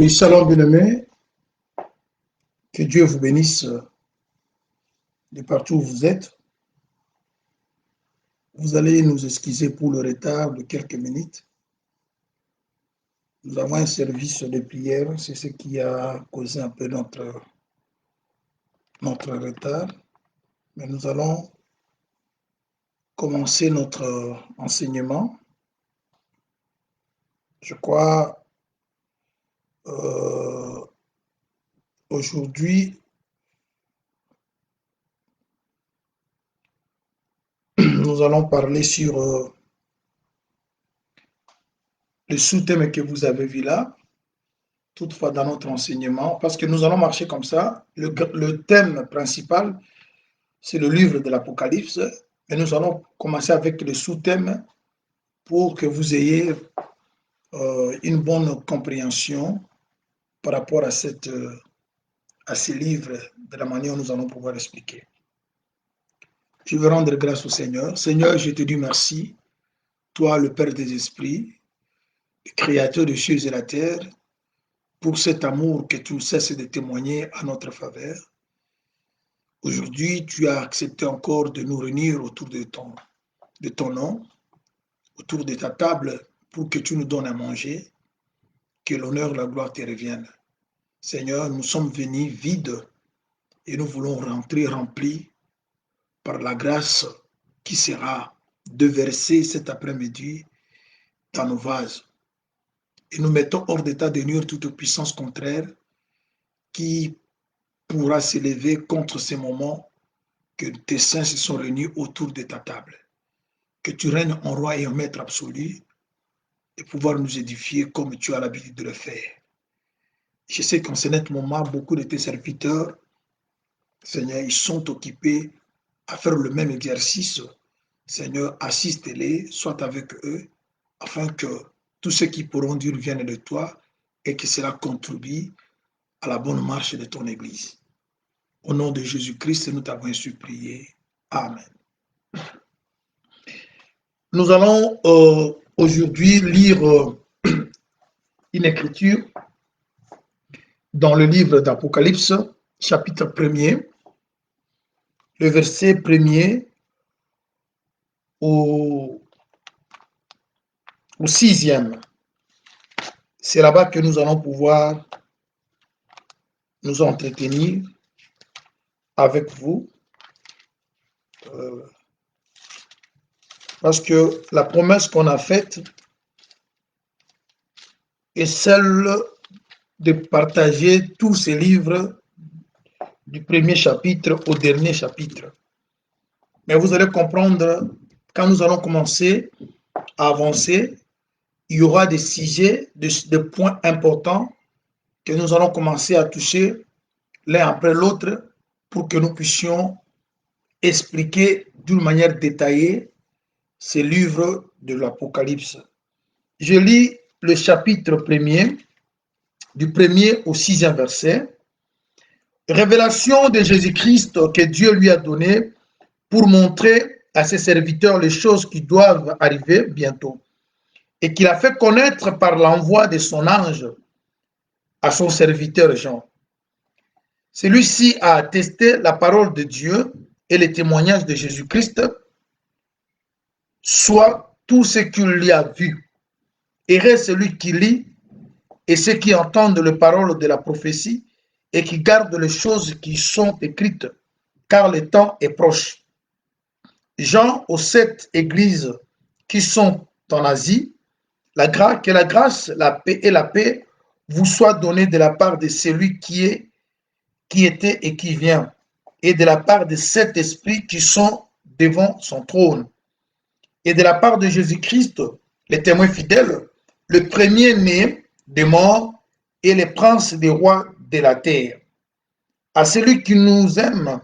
Oui, shalom bien-aimés, que Dieu vous bénisse de partout où vous êtes. Vous allez nous excuser pour le retard de quelques minutes. Nous avons un service de prière, c'est ce qui a causé un peu notre retard. Mais nous allons commencer notre enseignement. Je crois aujourd'hui, nous allons parler sur le sous-thème que vous avez vu là, toutefois dans notre enseignement, parce que nous allons marcher comme ça. Le thème principal, c'est le livre de l'Apocalypse, et nous allons commencer avec le sous-thème pour que vous ayez une bonne compréhension par rapport à ces livres, de la manière dont nous allons pouvoir expliquer. Je veux rendre grâce au Seigneur. Seigneur, je te dis merci, toi le Père des esprits, le Créateur des cieux et la terre, pour cet amour que tu ne cesses de témoigner à notre faveur. Aujourd'hui, tu as accepté encore de nous réunir autour de ton nom, autour de ta table, pour que tu nous donnes à manger, que l'honneur et la gloire te reviennent. Seigneur, nous sommes venus vides et nous voulons rentrer remplis par la grâce qui sera déversée cet après-midi dans nos vases. Et nous mettons hors d'état de nuire toute puissance contraire qui pourra s'élever contre ces moments que tes saints se sont réunis autour de ta table. Que tu règnes en roi et en maître absolu et pouvoir nous édifier comme tu as l'habitude de le faire. Je sais qu'en ce net moment, beaucoup de tes serviteurs, Seigneur, ils sont occupés à faire le même exercice. Seigneur, assiste-les, sois avec eux, afin que tout ce qui pourront dire vienne de toi et que cela contribue à la bonne marche de ton Église. Au nom de Jésus-Christ, nous t'avons ainsi prié. Amen. Nous allons aujourd'hui lire une écriture dans le livre d'Apocalypse, chapitre 1er, le verset 1er au 6e. C'est là-bas que nous allons pouvoir nous entretenir avec vous. Parce que la promesse qu'on a faite est celle de partager tous ces livres du premier chapitre au dernier chapitre. Mais vous allez comprendre, quand nous allons commencer à avancer, il y aura des sujets, des points importants que nous allons commencer à toucher l'un après l'autre pour que nous puissions expliquer d'une manière détaillée ces livres de l'Apocalypse. Je lis le chapitre 1er, du 1er au 6e verset. Révélation de Jésus-Christ que Dieu lui a donné pour montrer à ses serviteurs les choses qui doivent arriver bientôt et qu'il a fait connaître par l'envoi de son ange à son serviteur Jean. Celui-ci a attesté la parole de Dieu et les témoignages de Jésus-Christ, soit tout ce qu'il y a vu. Heureux celui qui lit et ceux qui entendent les paroles de la prophétie et qui gardent les choses qui sont écrites, car le temps est proche. Jean aux 7 églises qui sont en Asie, que la grâce, la paix et la paix vous soient données de la part de celui qui était et qui vient, et de la part de 7 esprits qui sont devant son trône, et de la part de Jésus-Christ, les témoins fidèles, le premier-né des morts et le prince des rois de la terre. À celui qui nous aime,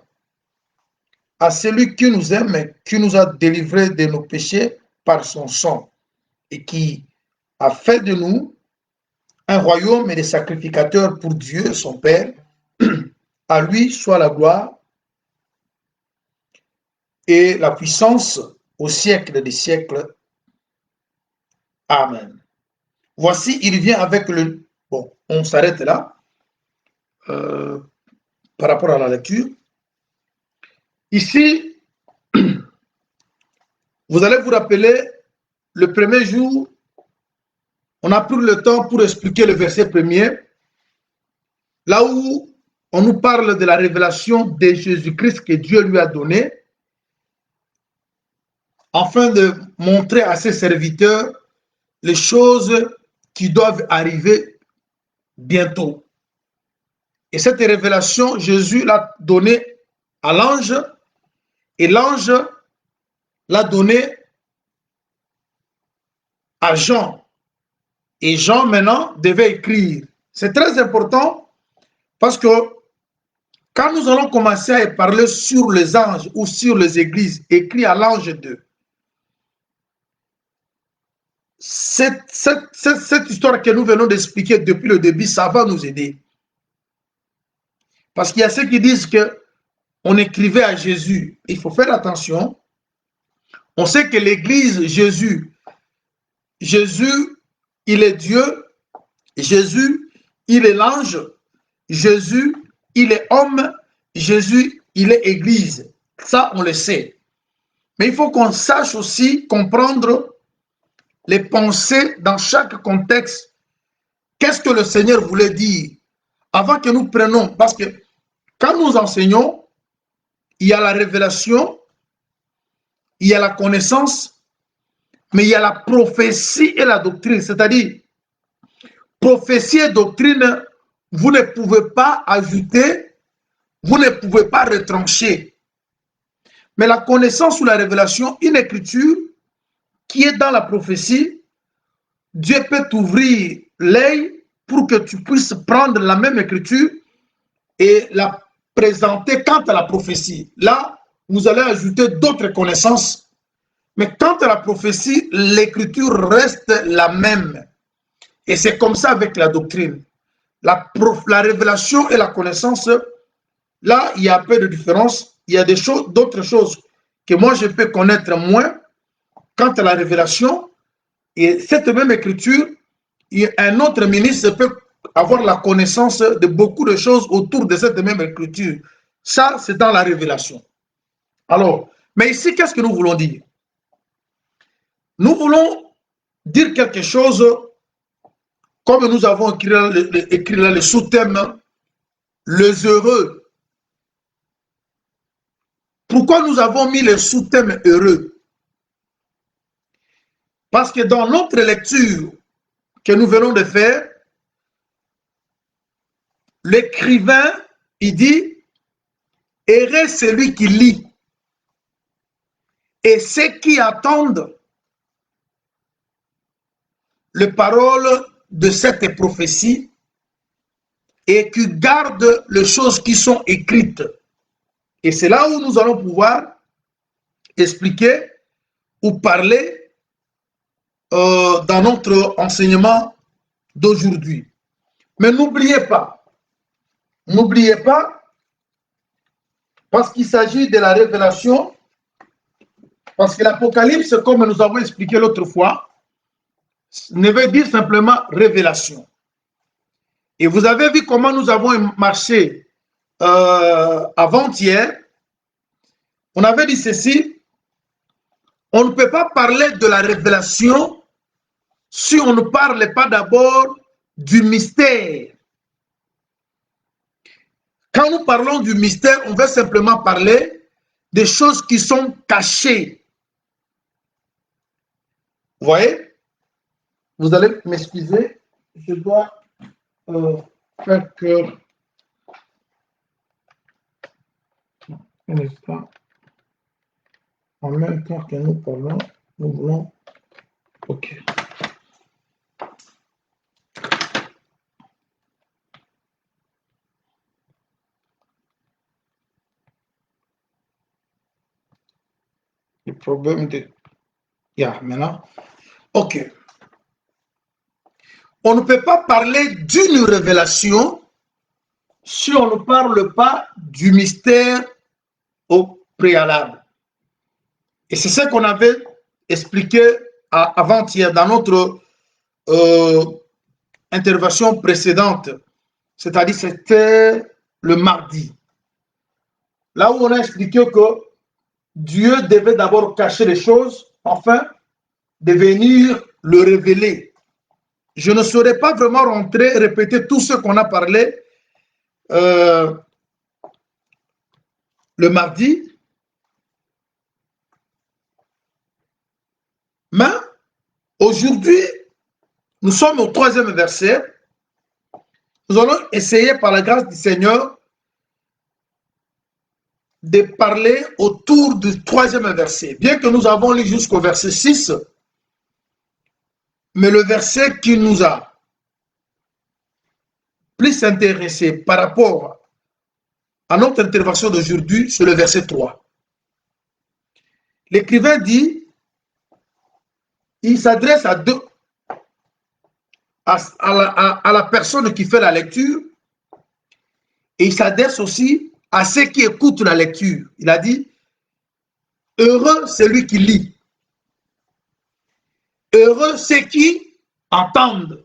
qui nous a délivrés de nos péchés par son sang, et qui a fait de nous un royaume et des sacrificateurs pour Dieu, son Père. À lui soit la gloire et la puissance au siècle des siècles. Amen. Voici, il vient avec le... Bon, on s'arrête là par rapport à la lecture. Ici, vous allez vous rappeler, le premier jour, on a pris le temps pour expliquer le verset premier, là où on nous parle de la révélation de Jésus-Christ que Dieu lui a donné, afin de montrer à ses serviteurs les choses qui doivent arriver bientôt. Et cette révélation, Jésus l'a donnée à l'ange, et l'ange l'a donnée à Jean. Et Jean, maintenant, devait écrire. C'est très important parce que quand nous allons commencer à parler sur les anges ou sur les églises, écrit à l'ange 2, cette histoire que nous venons d'expliquer depuis le début, ça va nous aider. Parce qu'il y a ceux qui disent qu'on écrivait à Jésus. Il faut faire attention. On sait que l'église, Jésus, il est Dieu. Jésus, il est l'ange. Jésus, il est homme. Jésus, il est église. Ça, on le sait. Mais il faut qu'on sache aussi comprendre les pensées dans chaque contexte. Qu'est-ce que le Seigneur voulait dire avant que nous prenions, parce que quand nous enseignons, il y a la révélation, il y a la connaissance, mais il y a la prophétie et la doctrine. C'est-à-dire, prophétie et doctrine, vous ne pouvez pas ajouter, vous ne pouvez pas retrancher. Mais la connaissance ou la révélation, une écriture qui est dans la prophétie, Dieu peut t'ouvrir l'œil pour que tu puisses prendre la même écriture et la présenter quant à la prophétie. Là, vous allez ajouter d'autres connaissances. Mais quant à la prophétie, l'écriture reste la même. Et c'est comme ça avec la doctrine. La révélation et la connaissance, là, il y a un peu de différence. Il y a des choses, d'autres choses que moi, je peux connaître moins quant à la révélation. Et cette même écriture, un autre ministre peut avoir la connaissance de beaucoup de choses autour de cette même écriture. Ça, c'est dans la révélation. Alors, mais ici, qu'est-ce que nous voulons dire? Nous voulons dire quelque chose, comme nous avons écrit là le sous-thème, les heureux. Pourquoi nous avons mis le sous-thème heureux? Parce que dans notre lecture que nous venons de faire, l'écrivain, il dit, heureux celui qui lit et ceux qui attendent les paroles de cette prophétie et qui gardent les choses qui sont écrites. Et c'est là où nous allons pouvoir expliquer ou parler dans notre enseignement d'aujourd'hui. Mais n'oubliez pas, parce qu'il s'agit de la révélation, parce que l'Apocalypse, comme nous avons expliqué l'autre fois, ne veut dire simplement révélation. Et vous avez vu comment nous avons marché avant-hier. On avait dit ceci, on ne peut pas parler de la révélation si on ne parle pas d'abord du mystère. Quand nous parlons du mystère, on veut simplement parler des choses qui sont cachées. Vous voyez? Vous allez m'excuser, je dois faire que... Un instant. En même temps que nous parlons, nous voulons... OK. Le problème de... maintenant. OK. On ne peut pas parler d'une révélation si on ne parle pas du mystère au préalable. Et c'est ce qu'on avait expliqué avant-hier dans notre intervention précédente, c'est-à-dire c'était le mardi. Là où on a expliqué que Dieu devait d'abord cacher les choses, enfin de venir le révéler. Je ne saurais pas vraiment rentrer, répéter tout ce qu'on a parlé le mardi. Mais aujourd'hui, nous sommes au 3e verset. Nous allons essayer par la grâce du Seigneur de parler autour du 3e verset. Bien que nous avons lu jusqu'au verset 6, mais le verset qui nous a plus intéressé par rapport à notre intervention d'aujourd'hui, c'est le verset 3. L'écrivain dit, il s'adresse à la personne qui fait la lecture et il s'adresse aussi à ceux qui écoutent la lecture. Il a dit, heureux celui qui lit, heureux ceux qui entendent.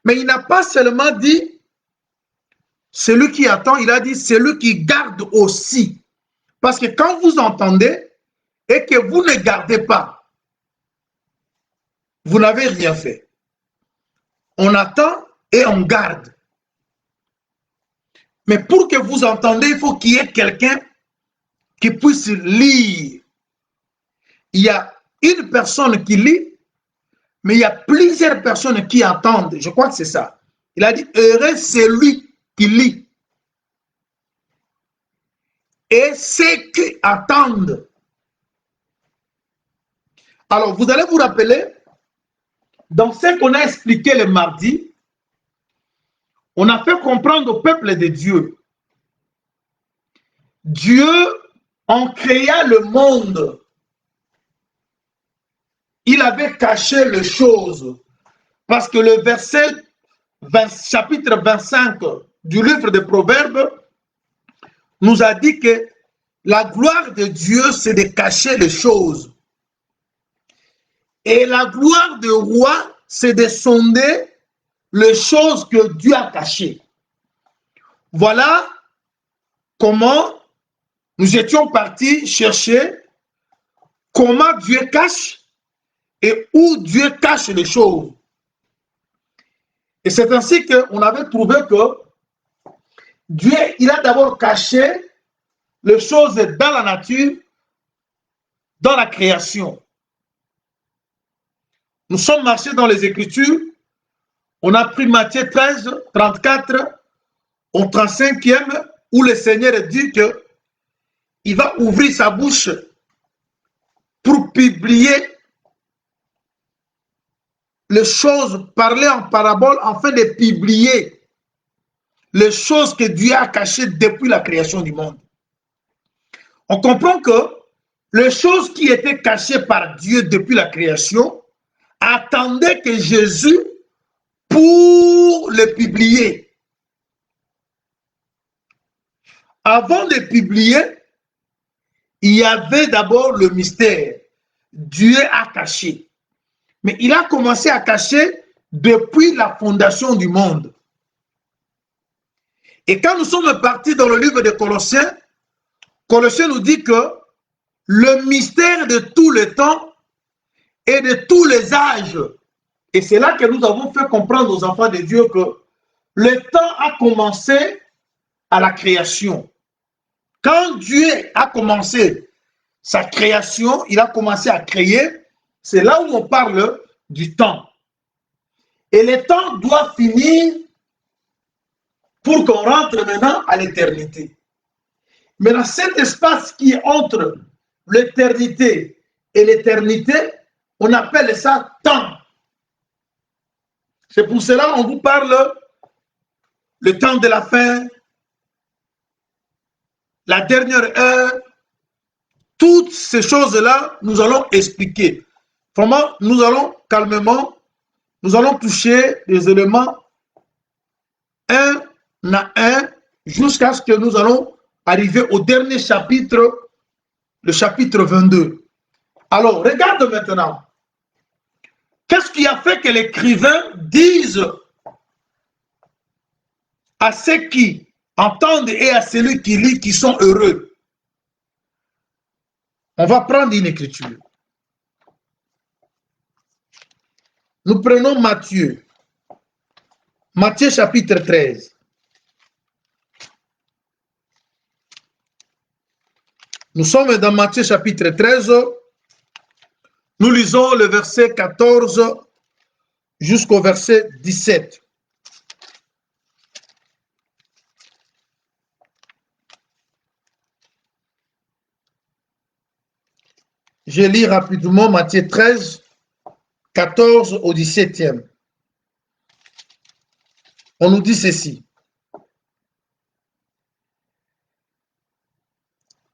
Mais il n'a pas seulement dit celui qui attend, il a dit celui qui garde aussi. Parce que quand vous entendez et que vous ne gardez pas, vous n'avez rien fait. On attend et on garde. Mais pour que vous entendiez, il faut qu'il y ait quelqu'un qui puisse lire. Il y a une personne qui lit, mais il y a plusieurs personnes qui entendent. Je crois que c'est ça. Il a dit, heureux celui qui lit. Et ceux qui attendent. Alors, vous allez vous rappeler, dans ce qu'on a expliqué le mardi, on a fait comprendre au peuple de Dieu. Dieu, en créant le monde, il avait caché les choses. Parce que le verset chapitre 25 du livre des Proverbes nous a dit que la gloire de Dieu, c'est de cacher les choses. Et la gloire du roi, c'est de sonder les choses que Dieu a cachées. Voilà comment nous étions partis chercher comment Dieu cache et où Dieu cache les choses. Et c'est ainsi qu'on avait trouvé que Dieu, il a d'abord caché les choses dans la nature, dans la création. Nous sommes marchés dans les Écritures. On a pris Matthieu 13, 34 au 35e, où le Seigneur dit qu'il va ouvrir sa bouche pour publier les choses, parler en parabole, afin de publier les choses que Dieu a cachées depuis la création du monde. On comprend que les choses qui étaient cachées par Dieu depuis la création, attendaient que Jésus pour le publier. Avant de publier, il y avait d'abord le mystère. Dieu a caché. Mais il a commencé à cacher depuis la fondation du monde. Et quand nous sommes partis dans le livre de Colossiens, Colossiens nous dit que le mystère de tout le temps et de tous les âges. Et c'est là que nous avons fait comprendre aux enfants de Dieu que le temps a commencé à la création. Quand Dieu a commencé sa création, il a commencé à créer, c'est là où on parle du temps. Et le temps doit finir pour qu'on rentre maintenant à l'éternité. Mais dans cet espace qui est entre l'éternité et l'éternité, on appelle ça temps. C'est pour cela qu'on vous parle le temps de la fin, la dernière heure, toutes ces choses-là, nous allons expliquer. Vraiment, nous allons calmement, nous allons toucher les éléments un à un jusqu'à ce que nous allons arriver au dernier chapitre, le chapitre 22. Alors, regarde maintenant. Qu'est-ce qui a fait que l'écrivain dise à ceux qui entendent et à celui qui lit qu'ils sont heureux? On va prendre une écriture. Nous prenons Matthieu. Matthieu chapitre 13. Nous sommes dans Matthieu chapitre 13. Nous lisons le verset 14 jusqu'au verset 17. Je lis rapidement Matthieu 13, 14 au 17e. On nous dit ceci.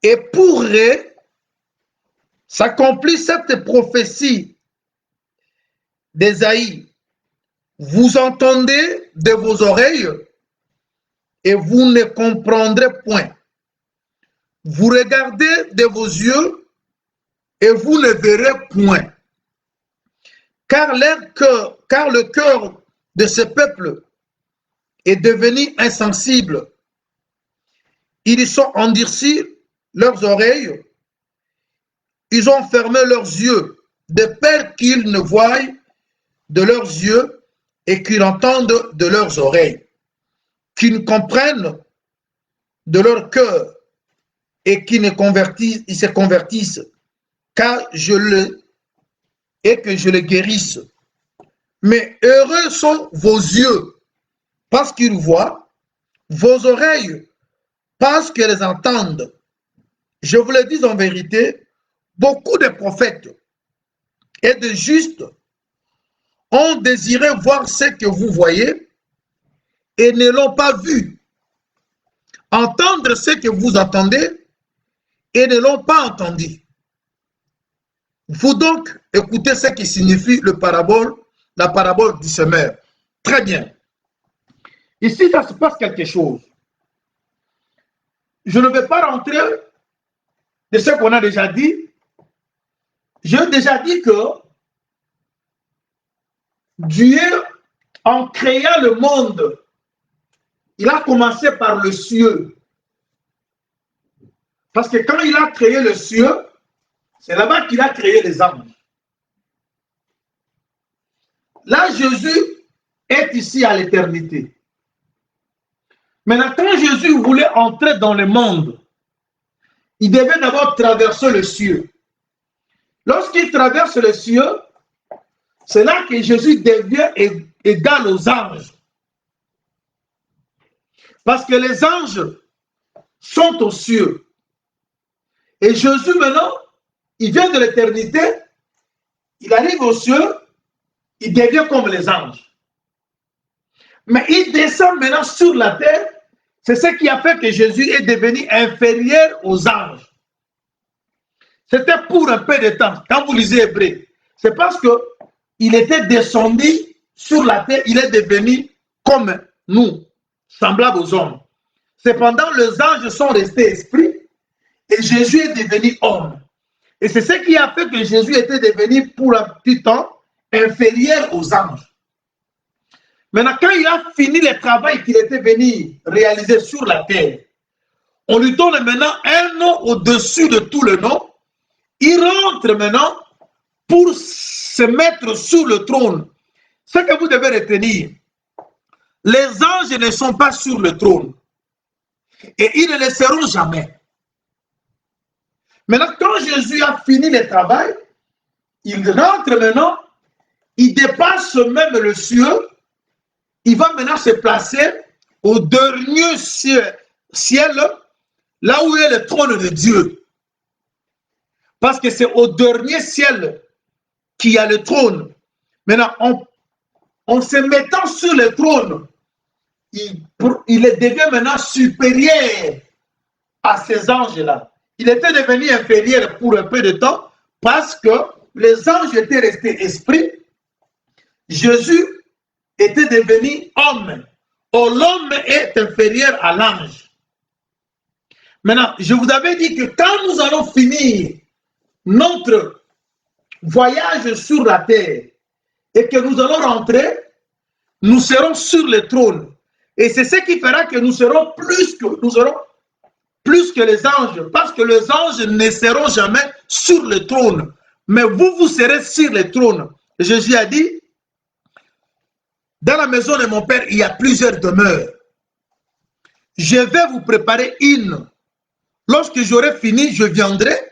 Et pourrait s'accomplir cette prophétie d'Ésaïe. Vous entendez de vos oreilles et vous ne comprendrez point. Vous regardez de vos yeux et vous ne verrez point. Car le cœur de ce peuple est devenu insensible. Ils sont endurcis leurs oreilles, ils ont fermé leurs yeux, de peur qu'ils ne voient de leurs yeux et qu'ils entendent de leurs oreilles, qu'ils ne comprennent de leur cœur et qu'ils se convertissent, car que je les guérisse. Mais heureux sont vos yeux, parce qu'ils voient, vos oreilles, parce qu'elles les entendent. Je vous le dis en vérité, beaucoup de prophètes et de justes ont désiré voir ce que vous voyez et ne l'ont pas vu, entendre ce que vous entendez et ne l'ont pas entendu. Vous donc écoutez ce qui signifie la parabole du semeur. Très bien. Ici, ça se passe quelque chose. Je ne vais pas rentrer de ce qu'on a déjà dit. J'ai déjà dit que Dieu, en créant le monde, il a commencé par le cieux. Parce que quand il a créé le cieux, c'est là-bas qu'il a créé les anges. Là, Jésus est ici à l'éternité. Maintenant, quand Jésus voulait entrer dans le monde, il devait d'abord traverser le cieux. Lorsqu'il traverse le cieux, c'est là que Jésus devient égal aux anges. Parce que les anges sont aux cieux. Et Jésus, maintenant, il vient de l'éternité, il arrive aux cieux, il devient comme les anges. Mais il descend maintenant sur la terre. C'est ce qui a fait que Jésus est devenu inférieur aux anges. C'était pour un peu de temps. Quand vous lisez Hébreu, c'est parce que il était descendu sur la terre, il est devenu comme nous, semblable aux hommes. Cependant, les anges sont restés esprits et Jésus est devenu homme. Et c'est ce qui a fait que Jésus était devenu pour un petit temps inférieur aux anges. Maintenant, quand il a fini le travail qu'il était venu réaliser sur la terre, on lui donne maintenant un nom au-dessus de tout le nom. Il rentre maintenant pour se mettre sur le trône. Ce que vous devez retenir, les anges ne sont pas sur le trône. Et ils ne le seront jamais. Maintenant, quand Jésus a fini le travail, il rentre maintenant, il dépasse même le ciel, il va maintenant se placer au dernier ciel, là où est le trône de Dieu. Parce que c'est au dernier ciel qu'il y a le trône. Maintenant, en se mettant sur le trône, il devient maintenant supérieur à ces anges-là. Il était devenu inférieur pour un peu de temps parce que les anges étaient restés esprits. Jésus était devenu homme. Or, l'homme est inférieur à l'ange. Maintenant, je vous avais dit que quand nous allons finir notre voyage sur la terre et que nous allons rentrer, nous serons sur le trône. Et c'est ce qui fera que nous serons plus que les anges, parce que les anges ne seront jamais sur le trône. Mais vous, vous serez sur le trône. Jésus a dit, dans la maison de mon Père, il y a plusieurs demeures. Je vais vous préparer une. Lorsque j'aurai fini, je viendrai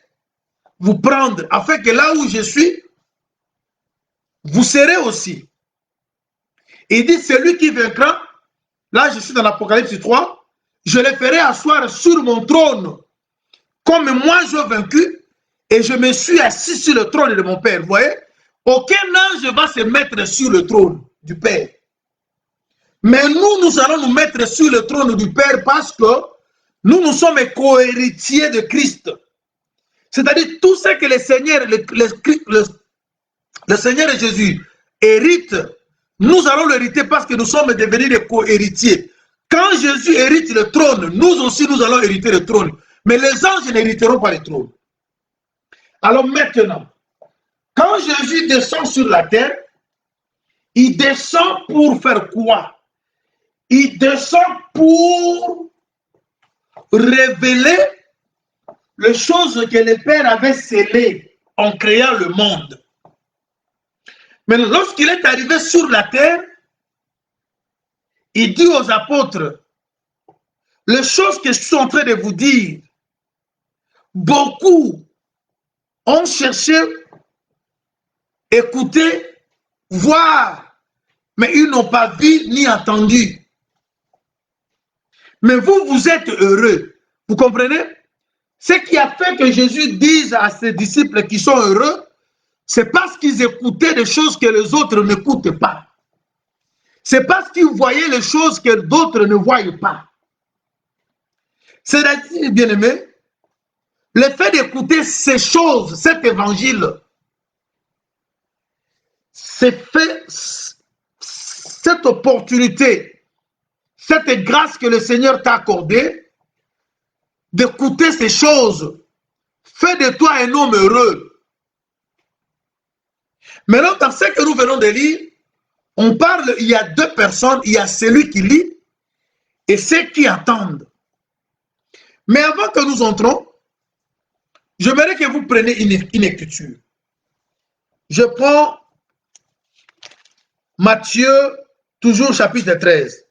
vous prendre, afin que là où je suis, vous serez aussi. Il dit, celui qui vaincra, là je suis dans l'Apocalypse 3, je le ferai asseoir sur mon trône, comme moi j'ai vaincu, et je me suis assis sur le trône de mon Père. Vous voyez, aucun ange va se mettre sur le trône du Père. Mais nous allons nous mettre sur le trône du Père parce que nous sommes co-héritiers de Christ. C'est-à-dire tout ce que le Seigneur Jésus hérite, nous allons l'hériter parce que nous sommes devenus des co-héritiers. Quand Jésus hérite le trône, nous aussi nous allons hériter le trône. Mais les anges n'hériteront pas le trône. Alors maintenant, quand Jésus descend sur la terre, il descend pour faire quoi? Il descend pour révéler les choses que le Père avait scellées en créant le monde. Mais lorsqu'il est arrivé sur la terre, il dit aux apôtres, les choses que je suis en train de vous dire, beaucoup ont cherché, écouté, voir, mais ils n'ont pas vu ni entendu. Mais vous, vous êtes heureux. Vous comprenez? Ce qui a fait que Jésus dise à ses disciples qui sont heureux, c'est parce qu'ils écoutaient des choses que les autres n'écoutent pas. C'est parce qu'ils voyaient les choses que d'autres ne voient pas. C'est-à-dire, bien-aimé, le fait d'écouter ces choses, cet évangile, c'est fait, cette opportunité, cette grâce que le Seigneur t'a accordée, d'écouter ces choses, fait de toi un homme heureux. Maintenant, dans ce que nous venons de lire, on parle, il y a deux personnes, il y a celui qui lit et ceux qui attendent. Mais avant que nous entrons, j'aimerais que vous preniez une écriture. Je prends Matthieu, toujours chapitre 13.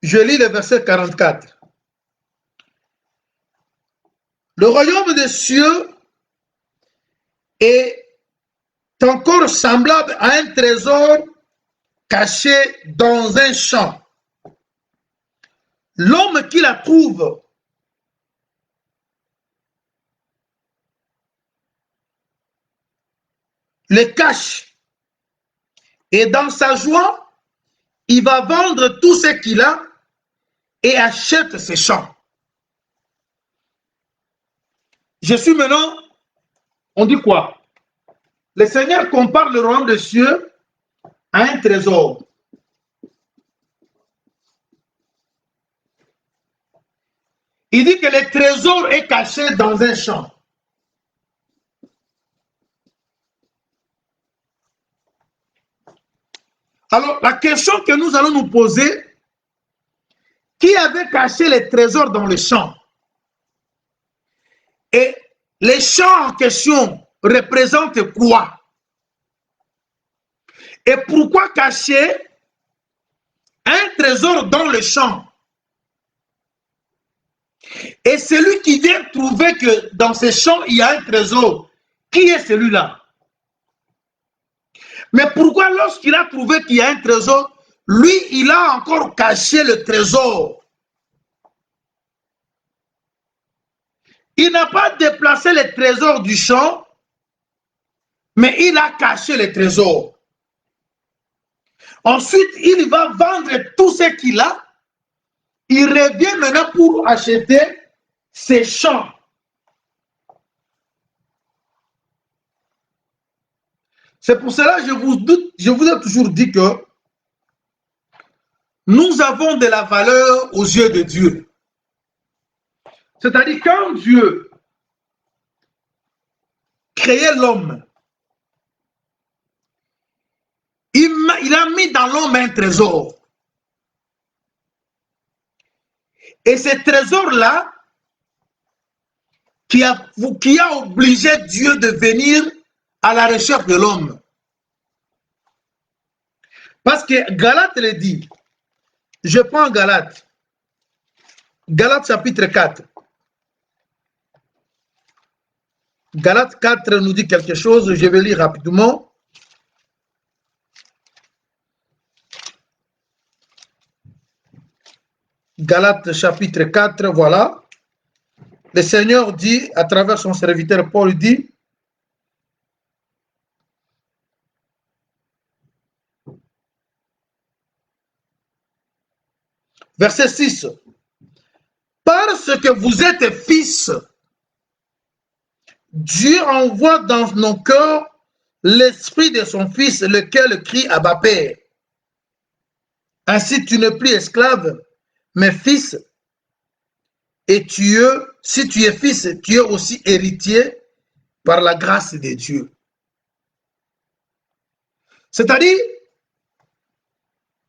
Je lis le verset 44. Le royaume des cieux est encore semblable à un trésor caché dans un champ. L'homme qui la trouve le cache et dans sa joie, il va vendre tout ce qu'il a et achète ses champs. Je suis maintenant on dit quoi? Le Seigneur compare le royaume des cieux à un trésor. Il dit que le trésor est caché dans un champ. Alors, la question que nous allons nous poser, qui avait caché les trésors dans le champ? Et les champs en question représentent quoi? Et pourquoi cacher un trésor dans le champ? Et celui qui vient trouver que dans ces champs, il y a un trésor, qui est celui-là? Mais pourquoi lorsqu'il a trouvé qu'il y a un trésor, lui, il a encore caché le trésor? Il n'a pas déplacé les trésors du champ, mais il a caché les trésors. Ensuite, il va vendre tout ce qu'il a. Il revient maintenant pour acheter ses champs. C'est pour cela que je vous ai toujours dit que nous avons de la valeur aux yeux de Dieu. C'est-à-dire quand Dieu créait l'homme, il a mis dans l'homme un trésor. Et ce trésor-là, qui a obligé Dieu de venir à la recherche de l'homme. Parce que Galate le dit. Je prends Galate. Galate chapitre 4. Galate 4 nous dit quelque chose, je vais lire rapidement. Galate chapitre 4, voilà. Le Seigneur dit, à travers son serviteur Paul, dit, verset 6, parce que vous êtes fils, Dieu envoie dans nos cœurs l'esprit de son Fils, lequel crie Abba Père. Ainsi tu n'es plus esclave, mais fils, et si tu es fils, tu es aussi héritier par la grâce de Dieu. C'est-à-dire,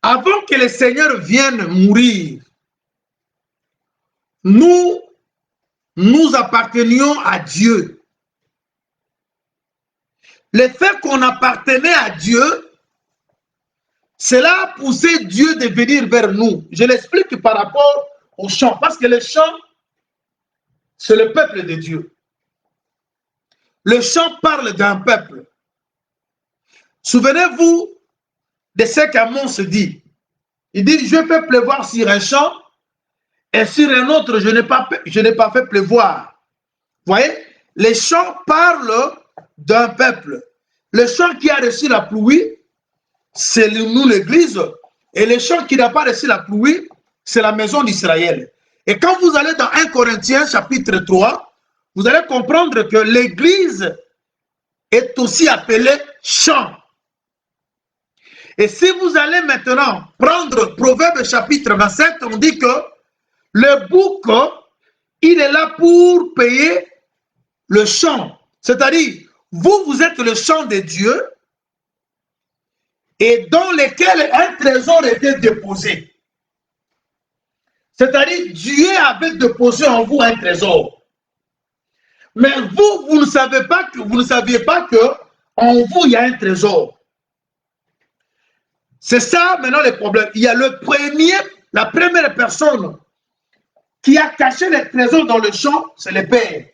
avant que le Seigneur vienne mourir, nous appartenions à Dieu. Le fait qu'on appartenait à Dieu, cela a poussé Dieu de venir vers nous. Je l'explique par rapport au chant, parce que le chant, c'est le peuple de Dieu. Le chant parle d'un peuple. Souvenez-vous de ce qu'Amos dit. Il dit, je peux pleuvoir sur un champ, et sur un autre, je n'ai pas fait pleuvoir. Vous voyez, les chants parlent d'un peuple. Le champ qui a reçu la pluie, c'est nous l'église. Et le champ qui n'a pas reçu la pluie, c'est la maison d'Israël. Et quand vous allez dans 1 Corinthiens chapitre 3, vous allez comprendre que l'église est aussi appelée champ. Et si vous allez maintenant prendre Proverbe chapitre 27, on dit que le bouc, il est là pour payer le champ. C'est-à-dire, vous êtes le champ de Dieu et dans lequel un trésor était déposé. C'est-à-dire, Dieu avait déposé en vous un trésor. Mais vous ne saviez pas que en vous, il y a un trésor. C'est ça maintenant le problème. Il y a la première personne qui a caché les trésors dans le champ, c'est le Père.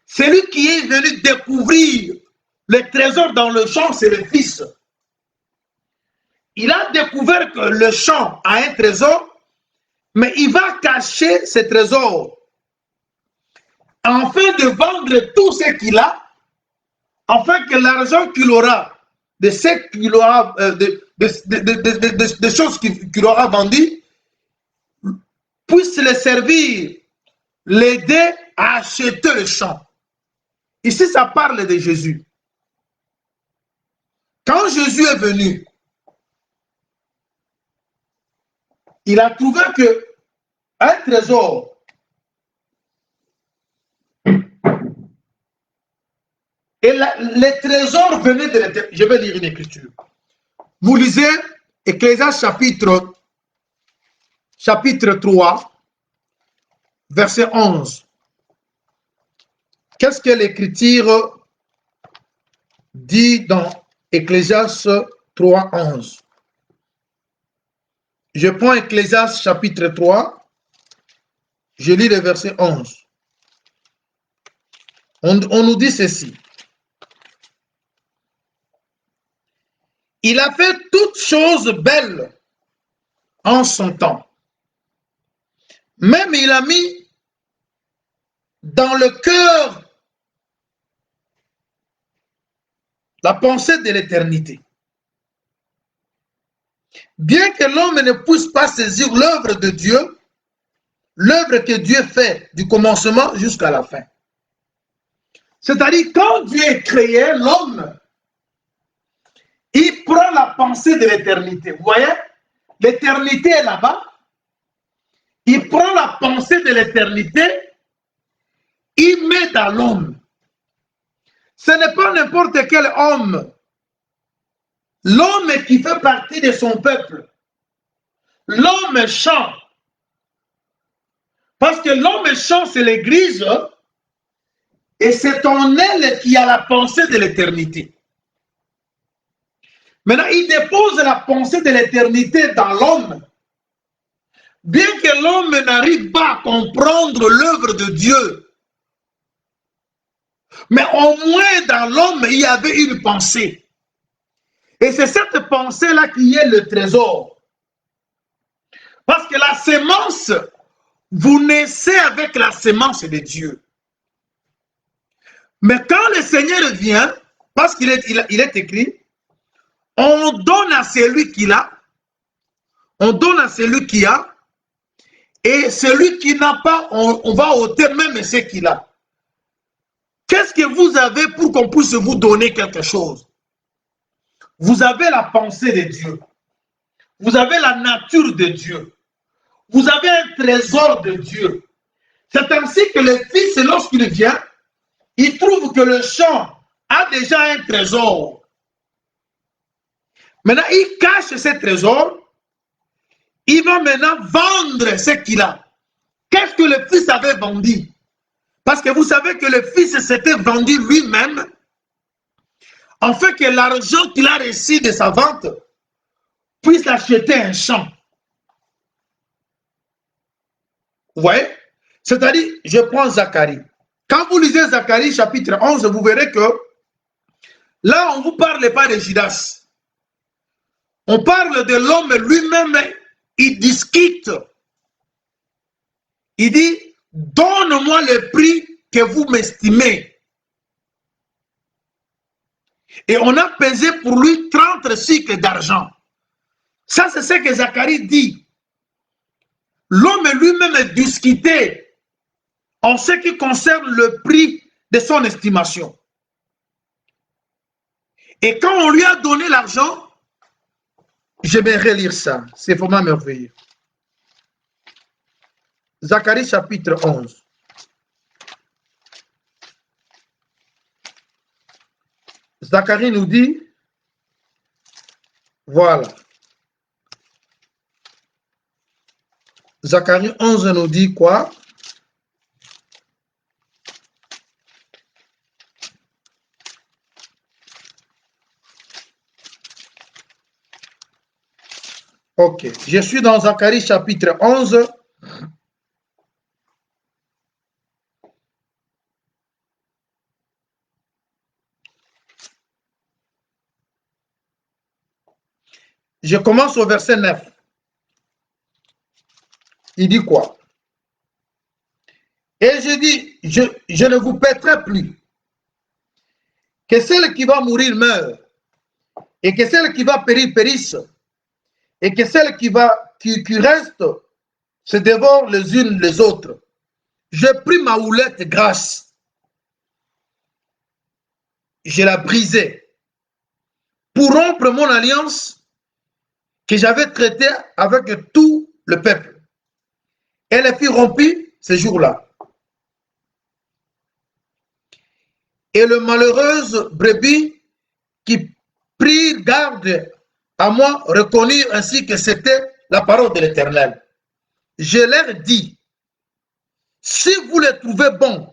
Celui qui est venu découvrir les trésors dans le champ, c'est le Fils. Il a découvert que le champ a un trésor, mais il va cacher ce trésor afin de vendre tout ce qu'il a, afin que l'argent qu'il aura, de ce qu'il aura, des choses qu'il aura vendues, puisse le servir, l'aider à acheter le champ. Ici, ça parle de Jésus. Quand Jésus est venu, il a trouvé que un trésor et les trésors venaient de l'éternité. Je vais lire une écriture. Vous lisez Ecclésiaste chapitre 3, verset 11. Qu'est-ce que l'écriture dit dans Ecclésiaste 3, 11? Je prends Ecclésiaste chapitre 3, je lis le verset 11. On nous dit ceci. Il a fait toutes choses belles en son temps. Même il a mis dans le cœur la pensée de l'éternité. Bien que l'homme ne puisse pas saisir l'œuvre de Dieu, l'œuvre que Dieu fait du commencement jusqu'à la fin. C'est-à-dire, quand Dieu a créé l'homme, il prend la pensée de l'éternité. Vous voyez, l'éternité est là-bas. Il prend la pensée de l'éternité, il met dans l'homme. Ce n'est pas n'importe quel homme. L'homme qui fait partie de son peuple. L'homme chant. Parce que l'homme chant, c'est l'Église. Et c'est en elle qui a la pensée de l'éternité. Maintenant, il dépose la pensée de l'éternité dans l'homme. Bien que l'homme n'arrive pas à comprendre l'œuvre de Dieu, mais au moins dans l'homme, il y avait une pensée. Et c'est cette pensée-là qui est le trésor. Parce que la sémence, vous naissez avec la sémence de Dieu. Mais quand le Seigneur vient, parce qu'il est écrit, on donne à celui qui l'a, on donne à celui qui a, et celui qui n'a pas, on va ôter même ce qu'il a. Qu'est-ce que vous avez pour qu'on puisse vous donner quelque chose? Vous avez la pensée de Dieu. Vous avez la nature de Dieu. Vous avez un trésor de Dieu. C'est ainsi que le Fils, lorsqu'il vient, il trouve que le champ a déjà un trésor. Maintenant, il cache ce trésor. Il va maintenant vendre ce qu'il a. Qu'est-ce que le Fils avait vendu? Parce que vous savez que le Fils s'était vendu lui-même, en fait que l'argent qu'il a reçu de sa vente puisse acheter un champ. Vous voyez? C'est-à-dire, je prends Zacharie. Quand vous lisez Zacharie chapitre 11, vous verrez que là, on ne vous parle pas de Judas. On parle de l'homme lui-même, il discute. Il dit, donne-moi le prix que vous m'estimez. Et on a pesé pour lui 30 cycles d'argent. Ça, c'est ce que Zacharie dit. L'homme lui-même discutait en ce qui concerne le prix de son estimation. Et quand on lui a donné l'argent, je vais relire ça. C'est vraiment merveilleux. Zacharie chapitre 11. Zacharie nous dit, voilà. Zacharie 11 nous dit quoi? Ok, je suis dans Zacharie chapitre 11. Je commence au verset 9. Il dit quoi? Et je dis, je ne vous paierai plus. Que celle qui va mourir meure, et que celle qui va périr périsse, et que celle qui reste se dévorent les unes les autres. Je pris ma houlette grasse. je la brisai pour rompre mon alliance que j'avais traitée avec tout le peuple. Elle fut rompue ce jour-là. Et le malheureuse brebis qui prit garde à moi reconnurent ainsi que c'était la parole de l'Éternel. Je leur dis, si vous les trouvez bons,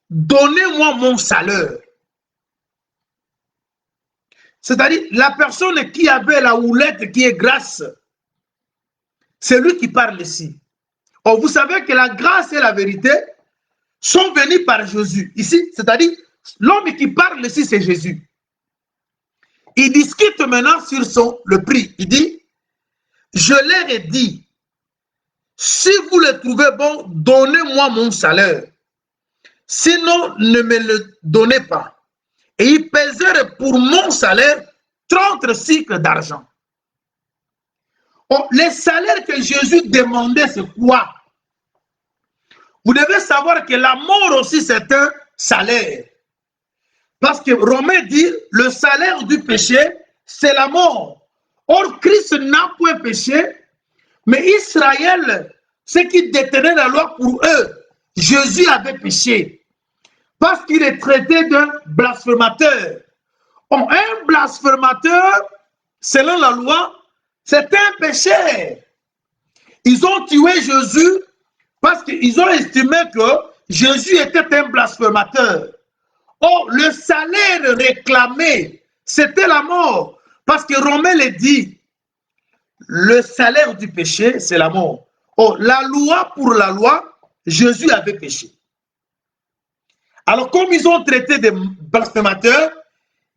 donnez-moi mon salaire. C'est-à-dire, la personne qui avait la houlette qui est grasse, c'est lui qui parle ici. Or, vous savez que la grâce et la vérité sont venues par Jésus. Ici, c'est-à-dire, l'homme qui parle ici, c'est Jésus. Il discute maintenant sur le prix. Il dit, je leur ai dit, si vous le trouvez bon, donnez-moi mon salaire. Sinon, ne me le donnez pas. Et ils pesèrent pour mon salaire 30 cycles d'argent. Les salaires que Jésus demandait, c'est quoi? Vous devez savoir que la mort aussi, c'est un salaire. Parce que Romain dit, le salaire du péché, c'est la mort. Or, Christ n'a point péché, mais Israël, ceux qui détenaient la loi pour eux, Jésus avait péché. Parce qu'il est traité d'un blasphémateur. Un blasphémateur, selon la loi, c'est un péché. Ils ont tué Jésus parce qu'ils ont estimé que Jésus était un blasphémateur. Or, le salaire réclamé, c'était la mort. Parce que Romain le dit, le salaire du péché, c'est la mort. Or, la loi pour la loi, Jésus avait péché. Alors, comme ils ont traité des blasphémateurs,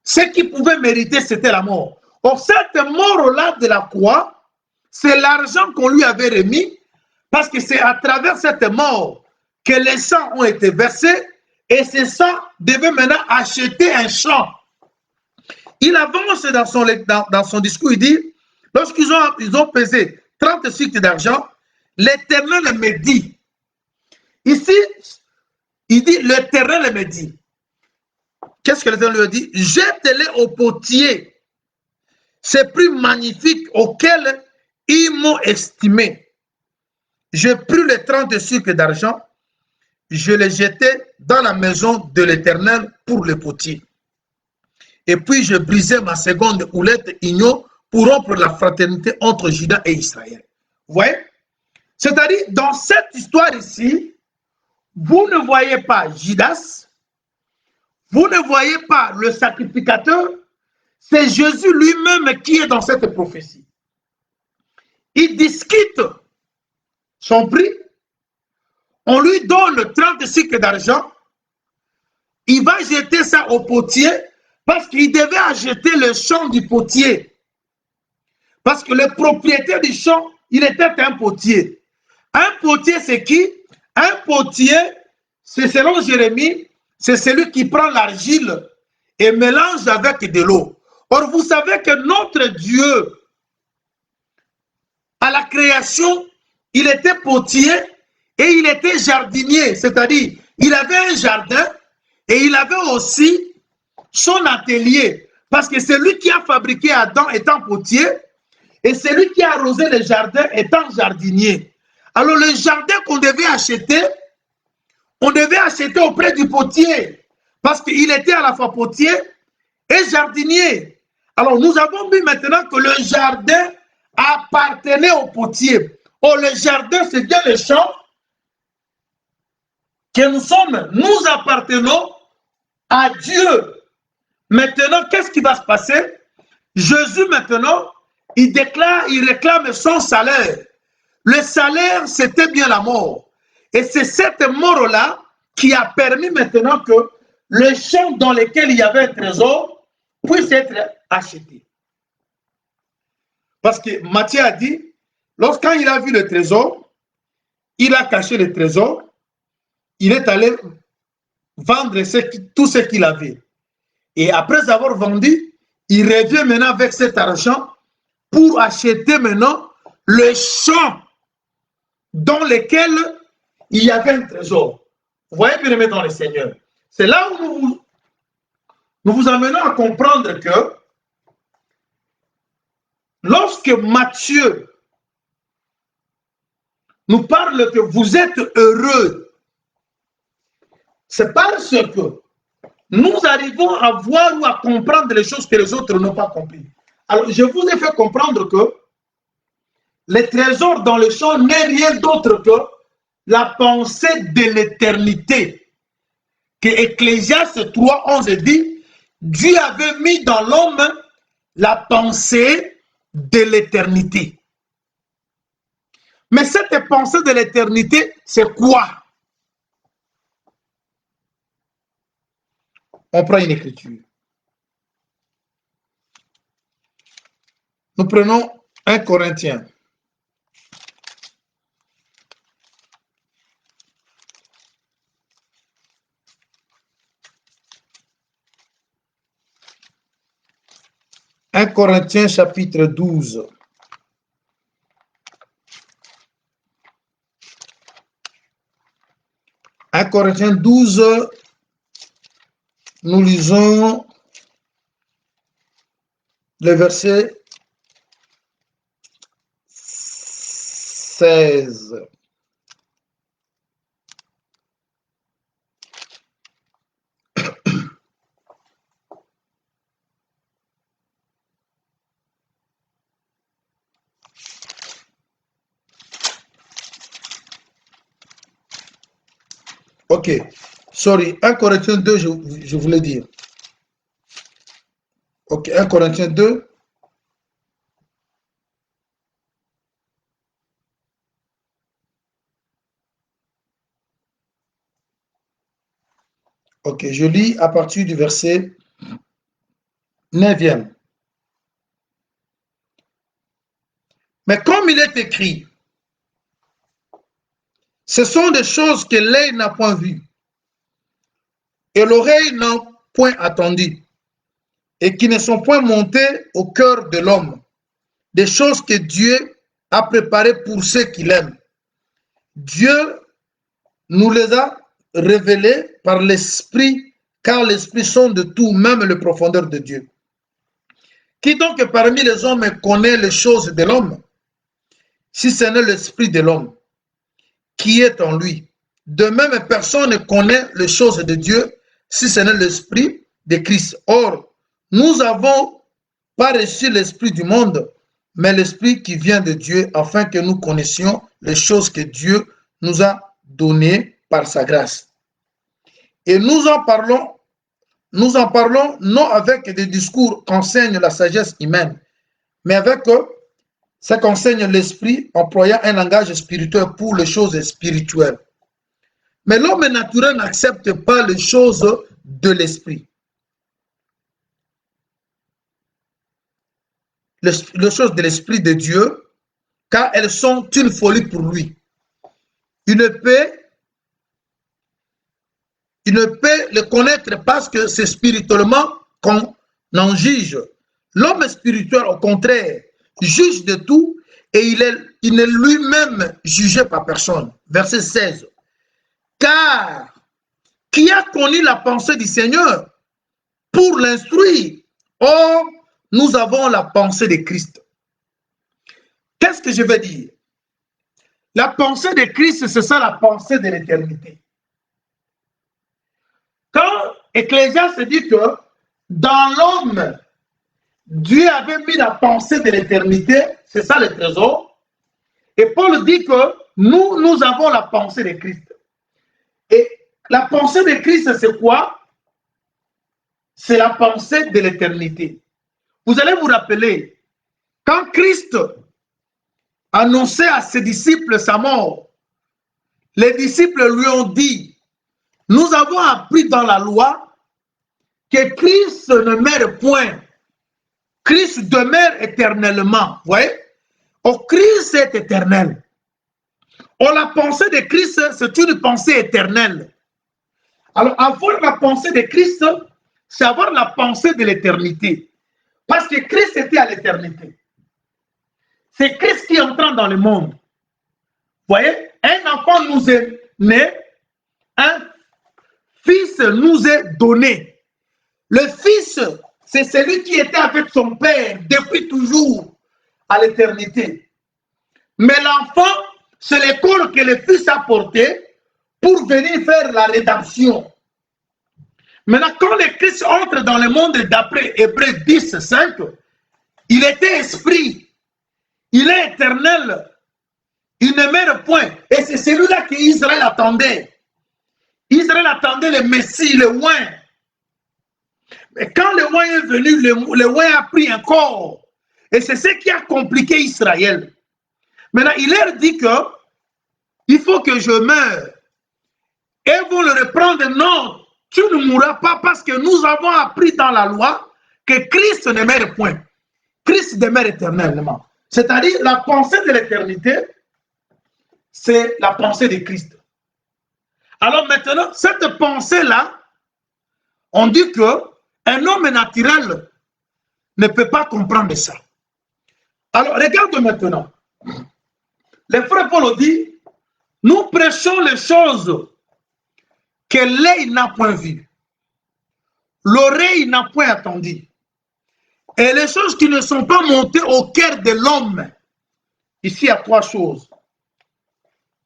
ce qu'ils pouvaient mériter, c'était la mort. Or, cette mort-là de la croix, c'est l'argent qu'on lui avait remis, parce que c'est à travers cette mort que les sangs ont été versés, et ces sangs devaient maintenant acheter un champ. Il avance dans son discours, il dit, lorsqu'ils ont pesé 30 cycles d'argent, l'Éternel me dit, ici, il dit, l'Éternel me dit, qu'est-ce que l'Éternel lui a dit? Jette-les au potier, c'est plus magnifique auquel ils m'ont estimé. Je pris les 30 cycles d'argent, je les jetai dans la maison de l'Éternel pour le potier. Et puis je brisai ma seconde houlette igno pour rompre la fraternité entre Juda et Israël. Vous voyez? C'est-à-dire, dans cette histoire ici, vous ne voyez pas Judas, vous ne voyez pas le sacrificateur, c'est Jésus lui-même qui est dans cette prophétie. Il discute son prix, on lui donne 30 cycles d'argent, il va jeter ça au potier parce qu'il devait acheter le champ du potier. Parce que le propriétaire du champ, il était un potier. Un potier, c'est qui? Un potier, c'est selon Jérémie, c'est celui qui prend l'argile et mélange avec de l'eau. Or, vous savez que notre Dieu, à la création, il était potier et il était jardinier. C'est-à-dire, il avait un jardin et il avait aussi son atelier. Parce que c'est lui qui a fabriqué Adam étant potier et c'est lui qui a arrosé le jardin étant jardinier. Alors, le jardin qu'on devait acheter, on devait acheter auprès du potier. Parce qu'il était à la fois potier et jardinier. Alors, nous avons vu maintenant que le jardin appartenait au potier. Oh, le jardin, c'est bien le champ que nous sommes. Nous appartenons à Dieu. Maintenant, qu'est-ce qui va se passer? Jésus, maintenant, il réclame son salaire. Le salaire, c'était bien la mort. Et c'est cette mort-là qui a permis maintenant que le champ dans lequel il y avait un trésor puisse être acheté. Parce que Matthieu a dit, lorsqu'il a vu le trésor, il a caché le trésor, il est allé vendre tout ce qu'il avait. Et après avoir vendu, il revient maintenant avec cet argent pour acheter maintenant le champ dans lequel il y avait un trésor. Vous voyez, bien aimé dans le Seigneur. C'est là où nous vous amenons à comprendre que lorsque Matthieu nous parle que vous êtes heureux, c'est parce que nous arrivons à voir ou à comprendre les choses que les autres n'ont pas compris. Alors, je vous ai fait comprendre que les trésors dans le champ n'est rien d'autre que la pensée de l'éternité. Que Ecclésiaste 3:11 dit, Dieu avait mis dans l'homme la pensée de l'éternité. Mais cette pensée de l'éternité, c'est quoi? On prend une écriture. Nous prenons 1 Corinthiens. « 1 Corinthiens chapitre 12. « 1 Corinthiens 12, nous lisons le verset 16. Ok, sorry, 1 Corinthiens 2, je voulais dire. Ok, 1 Corinthiens 2. Ok, je lis à partir du verset 9e. Mais comme il est écrit, ce sont des choses que l'œil n'a point vues et l'oreille n'a point attendues et qui ne sont point montées au cœur de l'homme, des choses que Dieu a préparées pour ceux qui l'aiment. Dieu nous les a révélées par l'Esprit, car l'Esprit sonde de tout, même les profondeurs de Dieu. Qui donc parmi les hommes connaît les choses de l'homme, si ce n'est l'Esprit de l'homme qui est en lui? De même, personne ne connaît les choses de Dieu, si ce n'est l'Esprit de Christ. Or, nous n'avons pas reçu l'Esprit du monde, mais l'Esprit qui vient de Dieu, afin que nous connaissions les choses que Dieu nous a données par sa grâce. Et nous en parlons non avec des discours qu'enseigne la sagesse humaine, mais avec ce qu'enseigne l'Esprit, employant un langage spirituel pour les choses spirituelles. Mais l'homme naturel n'accepte pas les choses de l'Esprit. Les choses de l'Esprit de Dieu, car elles sont une folie pour lui. Il ne peut le connaître parce que c'est spirituellement qu'on en juge. L'homme spirituel, au contraire, juge de tout et il n'est lui-même jugé par personne. Verset 16. Car qui a connu la pensée du Seigneur pour l'instruire? Or, nous avons la pensée de Christ. Qu'est-ce que je veux dire? La pensée de Christ, c'est ça la pensée de l'éternité. Quand Ecclésiaste dit que dans l'homme, Dieu avait mis la pensée de l'éternité, c'est ça le trésor. Et Paul dit que nous avons la pensée de Christ. Et la pensée de Christ, c'est quoi? C'est la pensée de l'éternité. Vous allez vous rappeler, quand Christ annonçait à ses disciples sa mort, les disciples lui ont dit, nous avons appris dans la loi que Christ ne meurt point. Christ demeure éternellement. Vous voyez? Oh, Christ est éternel. Oh, la pensée de Christ, c'est une pensée éternelle. Alors, avoir la pensée de Christ, c'est avoir la pensée de l'éternité. Parce que Christ était à l'éternité. C'est Christ qui est entrant dans le monde. Vous voyez? Un enfant nous est né, un fils nous est donné. Le Fils, c'est celui qui était avec son Père depuis toujours à l'éternité. Mais l'enfant, c'est l'école que le Fils a portée pour venir faire la rédemption. Maintenant, quand le Christ entre dans le monde d'après Hébreux 10, 5, il était esprit, il est éternel, il ne meurt point. Et c'est celui-là qu'Israël attendait. Israël attendait le Messie, le oint. Mais quand le oint est venu, le oint a pris un corps. Et c'est ce qui a compliqué Israël. Maintenant, il leur dit que il faut que je meure. Et vont le reprendre. Non, tu ne mourras pas parce que nous avons appris dans la loi que Christ ne meurt point. Christ demeure éternellement. C'est-à-dire la pensée de l'éternité, c'est la pensée de Christ. Alors maintenant, cette pensée-là, on dit qu'un homme naturel ne peut pas comprendre ça. Alors regarde maintenant. Le frère Paul dit, nous prêchons les choses que l'œil n'a point vues, l'oreille n'a point entendu, et les choses qui ne sont pas montées au cœur de l'homme. Ici, il y a trois choses.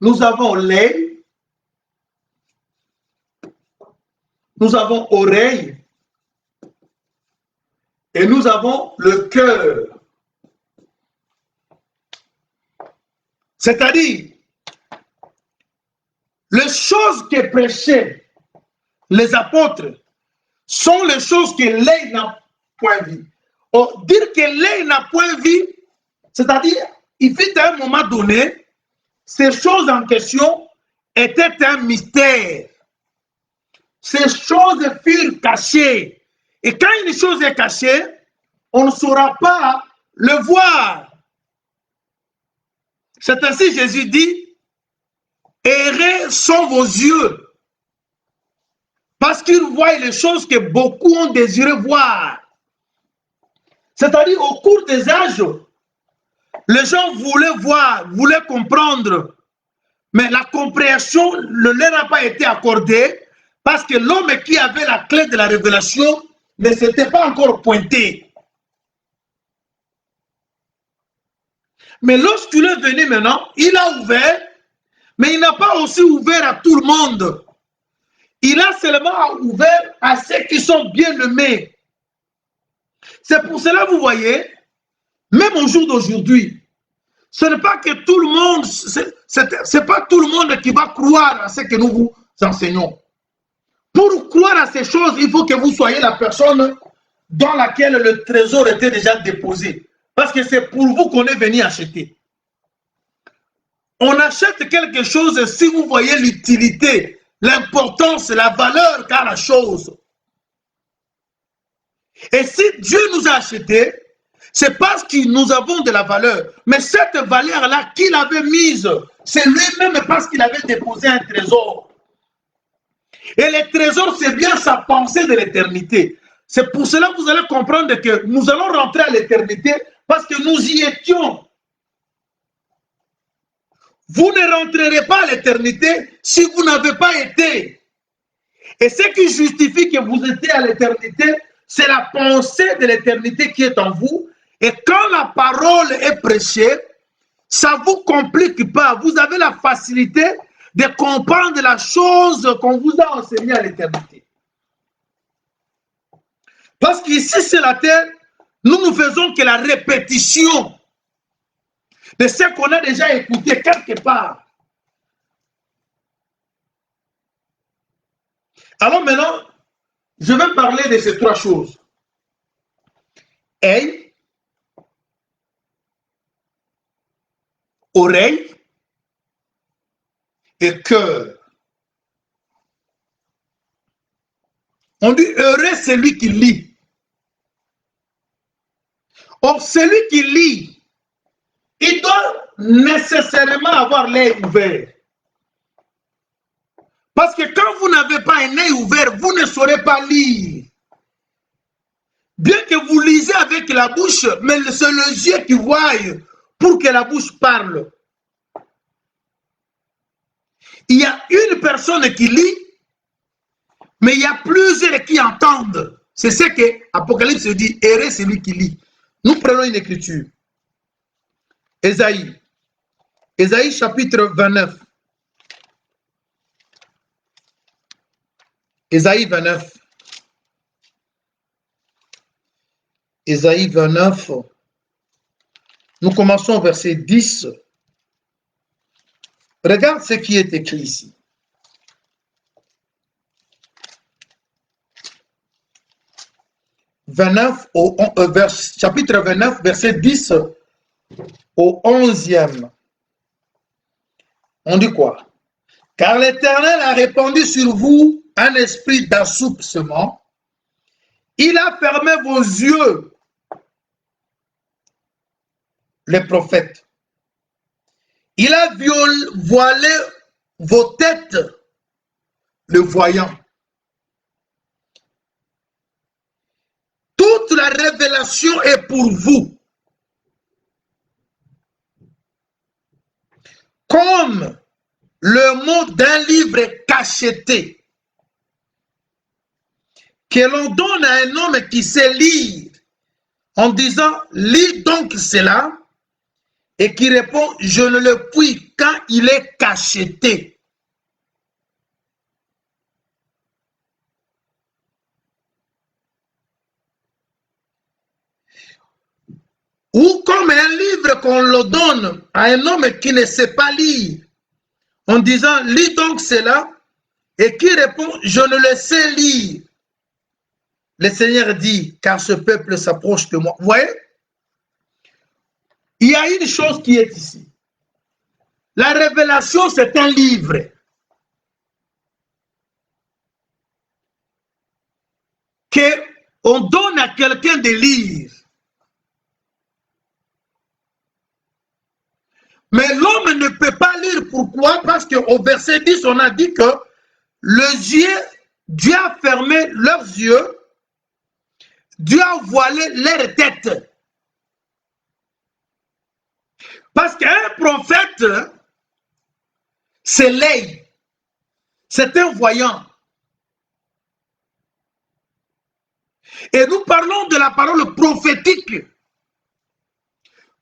Nous avons l'œil, nous avons oreille, et nous avons le cœur. C'est-à-dire, les choses que prêchaient les apôtres sont les choses que l'œil n'a point vues. Or, dire que l'œil n'a point vu, c'est-à-dire, il fut à un moment donné, ces choses en question étaient un mystère. Ces choses furent cachées. Et quand une chose est cachée, on ne saura pas le voir. C'est ainsi Jésus dit, errez sont vos yeux, parce qu'ils voient les choses que beaucoup ont désiré voir. C'est-à-dire, au cours des âges, les gens voulaient voir, voulaient comprendre, mais la compréhension ne leur a pas été accordée parce que l'homme qui avait la clé de la révélation ne s'était pas encore pointé. Mais lorsqu'il est venu maintenant, il a ouvert, mais il n'a pas aussi ouvert à tout le monde. Il a seulement ouvert à ceux qui sont bien-aimés. C'est pour cela, vous voyez, même au jour d'aujourd'hui, ce n'est pas que tout le monde, c'est pas tout le monde qui va croire à ce que nous vous enseignons. Pour croire à ces choses, il faut que vous soyez la personne dans laquelle le trésor était déjà déposé. Parce que c'est pour vous qu'on est venu acheter. On achète quelque chose si vous voyez l'utilité, l'importance, la valeur qu'a la chose. Et si Dieu nous a achetés, c'est parce que nous avons de la valeur. Mais cette valeur-là qu'il avait mise, c'est lui-même parce qu'il avait déposé un trésor. Et le trésor, c'est bien sa pensée de l'éternité. C'est pour cela que vous allez comprendre que nous allons rentrer à l'éternité parce que nous y étions. Vous ne rentrerez pas à l'éternité si vous n'avez pas été. Et ce qui justifie que vous étiez à l'éternité, c'est la pensée de l'éternité qui est en vous. Et quand la parole est prêchée, ça ne vous complique pas. Vous avez la facilité de comprendre la chose qu'on vous a enseignée à l'éternité. Parce qu'ici, c'est la terre, nous ne faisons que la répétition de ce qu'on a déjà écouté quelque part. Alors maintenant, je vais parler de ces trois choses. Œil, oreille et cœur. On dit heureux celui qui lit. Or, celui qui lit, il doit nécessairement avoir l'œil ouvert. Parce que quand vous n'avez pas un œil ouvert, vous ne saurez pas lire. Bien que vous lisez avec la bouche, mais c'est les yeux qui voient pour que la bouche parle. Il y a une personne qui lit, mais il y a plusieurs qui entendent C'est ce que Apocalypse dit, heureux celui qui lit. Nous prenons une écriture. Ésaïe. Ésaïe chapitre 29. Ésaïe 29. Ésaïe 29. Nous commençons au verset 10. Regarde ce qui est écrit ici. Chapitre 29, verset 10 au 11e. On dit quoi? Car l'Éternel a répandu sur vous un esprit d'assoupissement. Il a fermé vos yeux, les prophètes. Il a voilé vos têtes, le voyant. Toute la révélation est pour vous. Comme le mot d'un livre cacheté que l'on donne à un homme qui sait lire en disant « lis donc cela » et qui répond « je ne le puis quand il est cacheté ». Ou comme un livre qu'on le donne à un homme qui ne sait pas lire, en disant, lis donc cela, et qui répond, je ne le sais lire. Le Seigneur dit, car ce peuple s'approche de moi. Vous voyez? Il y a une chose qui est ici. La révélation, c'est un livre. Qu'on donne à quelqu'un de lire. Mais l'homme ne peut pas lire. Pourquoi? Parce qu'au verset 10, on a dit que Dieu a fermé leurs yeux, Dieu a voilé leur tête. Parce qu'un prophète, c'est l'œil, c'est un voyant. Et nous parlons de la parole prophétique.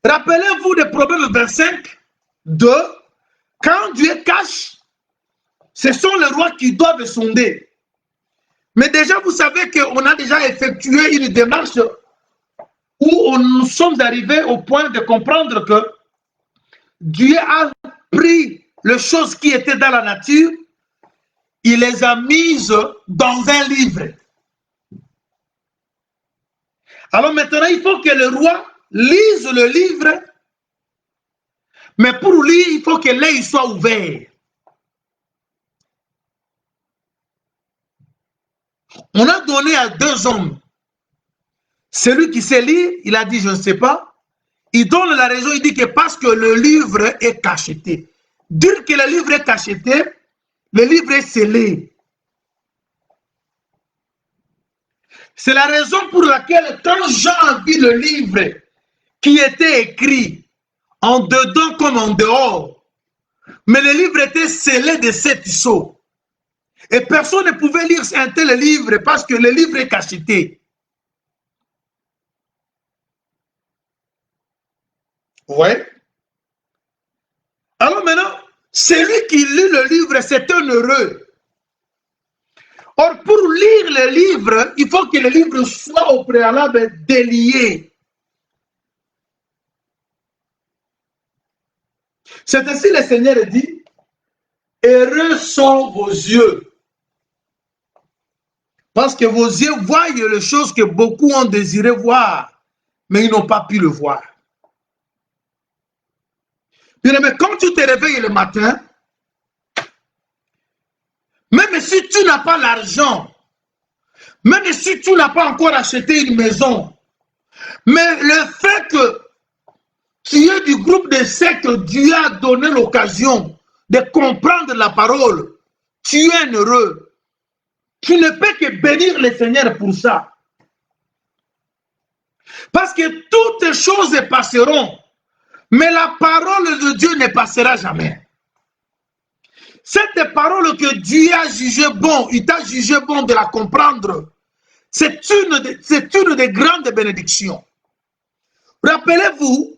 Rappelez-vous des Proverbes 25, 2, quand Dieu cache, ce sont les rois qui doivent sonder. Mais déjà, vous savez qu'on a déjà effectué une démarche où nous sommes arrivés au point de comprendre que Dieu a pris les choses qui étaient dans la nature, il les a mises dans un livre. Alors maintenant, il faut que le roi lise le livre, mais pour lire, il faut que l'œil soit ouvert. On a donné à deux hommes. Celui qui sait lire, il a dit, je ne sais pas. Il donne la raison, il dit que parce que le livre est cacheté. Dire que le livre est cacheté, le livre est scellé. C'est la raison pour laquelle quand Jean a vu le livre qui était écrit en dedans comme en dehors, mais le livre était scellé de 7 sceaux. Et personne ne pouvait lire un tel livre parce que le livre est cacheté. Ouais. Alors maintenant, celui qui lit le livre, c'est un heureux. Or, pour lire le livre, il faut que le livre soit au préalable délié. C'est ainsi le Seigneur dit, heureux sont vos yeux. Parce que vos yeux voient les choses que beaucoup ont désiré voir, mais ils n'ont pas pu le voir. Mais quand tu te réveilles le matin, même si tu n'as pas l'argent, même si tu n'as pas encore acheté une maison, mais le fait que tu es du groupe de ceux que Dieu a donné l'occasion de comprendre la parole, tu es heureux. Tu ne peux que bénir le Seigneur pour ça. Parce que toutes choses passeront, mais la parole de Dieu ne passera jamais. Cette parole que Dieu a jugé bon, il t'a jugé bon de la comprendre. C'est une des grandes bénédictions. Rappelez-vous,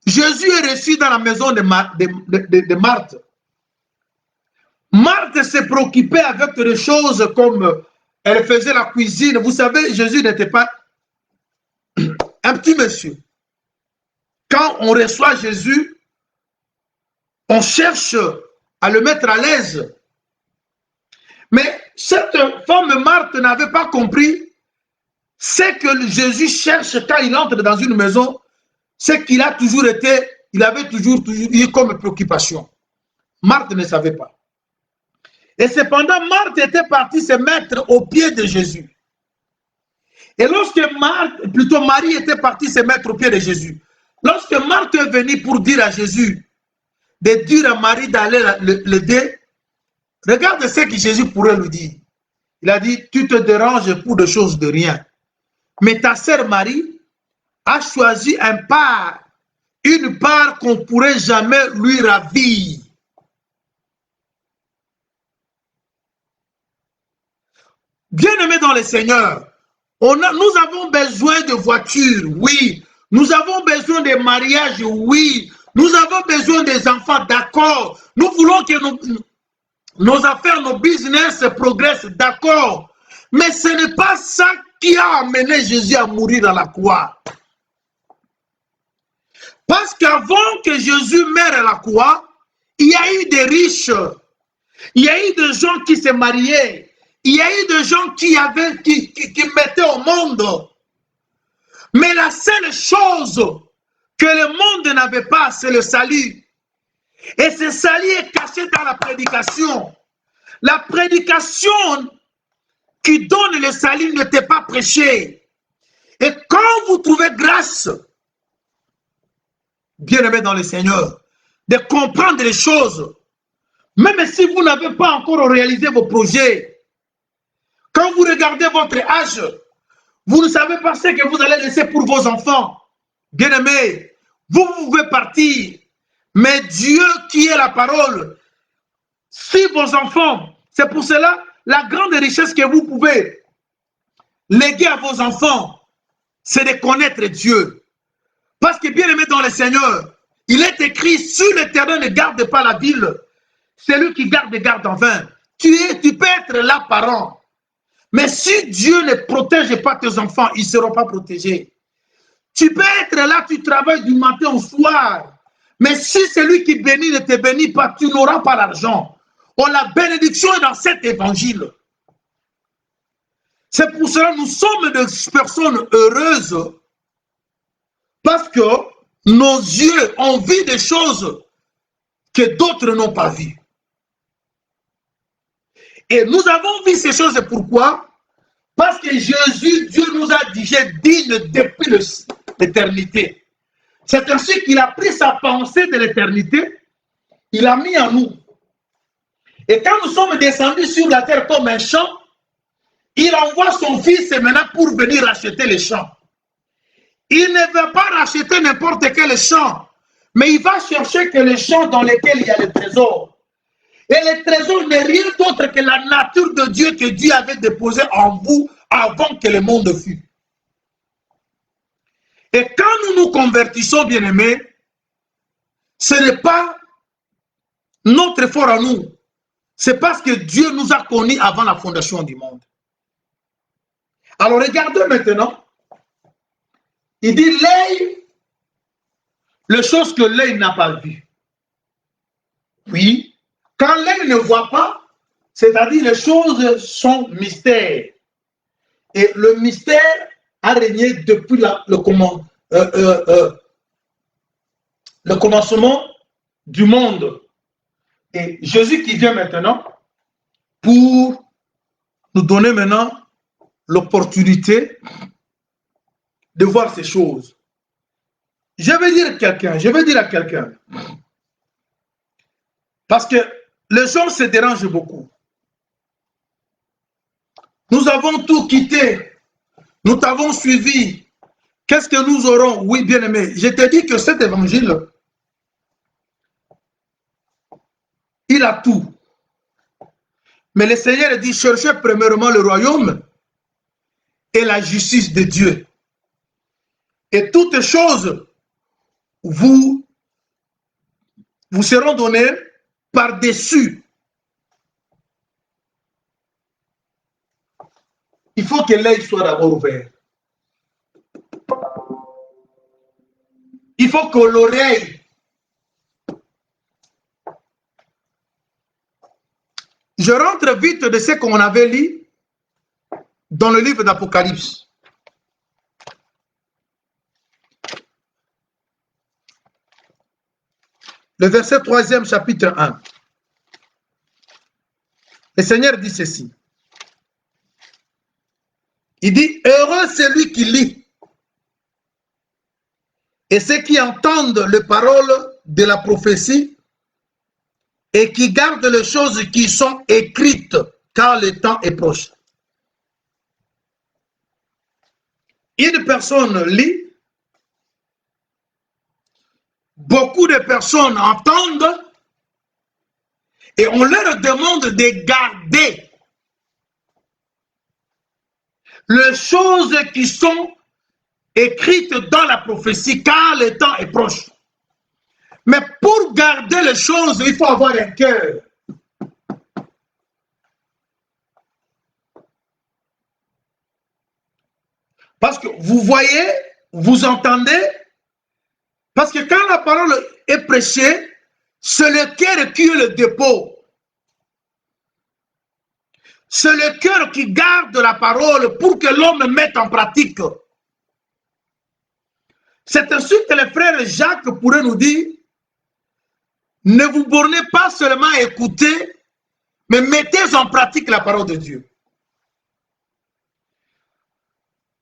Jésus est reçu dans la maison de Marthe. Marthe s'est préoccupée avec des choses comme elle faisait la cuisine. Vous savez, Jésus n'était pas un petit monsieur. Quand on reçoit Jésus, on cherche à le mettre à l'aise. Mais cette femme Marthe n'avait pas compris ce que Jésus cherche quand il entre dans une maison, c'est qu'il a toujours été, il avait toujours eu comme préoccupation. Marthe ne savait pas. Et cependant, Marthe était partie se mettre aux pieds de Jésus. Et lorsque Marie était partie se mettre aux pieds de Jésus, lorsque Marthe est venue pour dire à Jésus, de dire à Marie d'aller l'aider, regarde ce que Jésus pourrait lui dire. Il a dit, tu te déranges pour des choses de rien. Mais ta sœur Marie a choisi une part qu'on ne pourrait jamais lui ravir. Bien-aimés dans le Seigneur, nous avons besoin de voitures, oui. Nous avons besoin de mariages, oui. Nous avons besoin des enfants, d'accord. Nous voulons que nos affaires, nos business progressent, d'accord. Mais ce n'est pas ça qui a amené Jésus à mourir à la croix. Parce qu'avant que Jésus meure à la croix, il y a eu des riches, il y a eu des gens qui se mariaient, il y a eu des gens qui mettaient au monde. Mais la seule chose que le monde n'avait pas, c'est le salut. Et ce salut est caché dans la prédication. La prédication qui donne le salut n'était pas prêchée. Et quand vous trouvez grâce, bien-aimés dans le Seigneur, de comprendre les choses, même si vous n'avez pas encore réalisé vos projets, quand vous regardez votre âge, vous ne savez pas ce que vous allez laisser pour vos enfants. Bien-aimés, vous pouvez partir, mais Dieu qui est la parole, si vos enfants, c'est pour cela la grande richesse que vous pouvez léguer à vos enfants, c'est de connaître Dieu. Parce que bien aimé dans le Seigneur, il est écrit, sur l'Éternel ne garde pas la ville, celui qui garde en vain. Tu peux être là parent, mais si Dieu ne protège pas tes enfants, ils ne seront pas protégés. Tu peux être là, tu travailles du matin au soir, mais si celui qui bénit ne te bénit pas, tu n'auras pas l'argent. Oh, la bénédiction est dans cet évangile. C'est pour cela que nous sommes des personnes heureuses, parce que nos yeux ont vu des choses que d'autres n'ont pas vues. Et nous avons vu ces choses, pourquoi? Parce que Jésus, Dieu nous a dit, j'ai dit depuis l'éternité. C'est ainsi qu'il a pris sa pensée de l'éternité, il a mis en nous. Et quand nous sommes descendus sur la terre comme un champ, il envoie son fils maintenant pour venir racheter les champs. Il ne veut pas racheter n'importe quel champ, mais il va chercher que les champs dans lesquels il y a le trésor. Et le trésor n'est rien d'autre que la nature de Dieu que Dieu avait déposée en vous avant que le monde fût. Et quand nous nous convertissons, bien-aimés, ce n'est pas notre effort à nous. C'est parce que Dieu nous a connus avant la fondation du monde. Alors regardez maintenant. Il dit l'œil, les choses que l'œil n'a pas vues. Oui, quand l'œil ne voit pas, c'est-à-dire les choses sont mystères. Et le mystère a régné depuis le commencement du monde. Et Jésus qui vient maintenant pour nous donner maintenant l'opportunité de voir ces choses. Je vais dire à quelqu'un, parce que les gens se dérangent beaucoup. Nous avons tout quitté, nous t'avons suivi. Qu'est-ce que nous aurons? Oui, bien-aimé, je te dis que cet évangile, il a tout. Mais le Seigneur dit, cherchez premièrement le royaume et la justice de Dieu. Et toutes choses vous seront données par-dessus. Il faut que l'œil soit d'abord ouvert. Il faut que l'oreille. Je rentre vite de ce qu'on avait lu dans le livre d'Apocalypse. Le verset 3e, chapitre 1. Le Seigneur dit ceci. Il dit, heureux celui qui lit et ceux qui entendent les paroles de la prophétie et qui gardent les choses qui sont écrites, car le temps est proche. Une personne lit, beaucoup de personnes entendent et on leur demande de garder les choses qui sont écrites dans la prophétie, car le temps est proche. Mais pour garder les choses, il faut avoir un cœur. Parce que vous voyez, vous entendez, parce que quand la parole est prêchée, c'est le cœur qui est le dépôt. C'est le cœur qui garde la parole pour que l'homme mette en pratique. C'est ainsi que le frère Jacques pourrait nous dire, ne vous bornez pas seulement à écouter, mais mettez en pratique la parole de Dieu.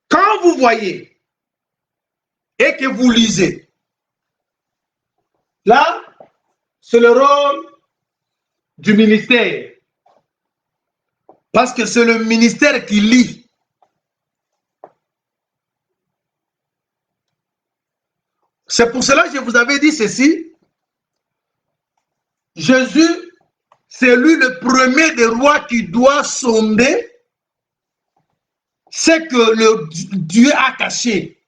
Quand vous voyez et que vous lisez, là, c'est le rôle du ministère. Parce que c'est le ministère qui lit. C'est pour cela que je vous avais dit ceci. Jésus, c'est lui le premier des rois qui doit sonder ce que le Dieu a caché.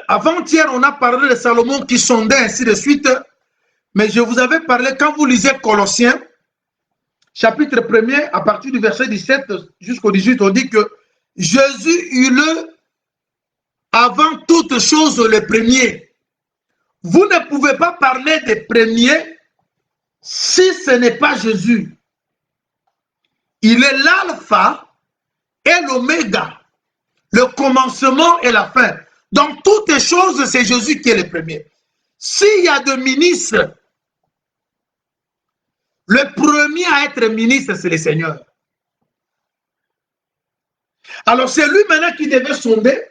Avant-hier, on a parlé de Salomon qui sondait ainsi de suite. Mais je vous avais parlé, quand vous lisez Colossiens, chapitre 1er, à partir du verset 17 jusqu'au 18, on dit que Jésus eut le, avant toute chose, le premier. Vous ne pouvez pas parler des premiers si ce n'est pas Jésus. Il est l'alpha et l'oméga, le commencement et la fin. Dans toutes les choses, c'est Jésus qui est le premier. S'il y a des ministres, le premier à être ministre, c'est le Seigneur. Alors c'est lui maintenant qui devait sonder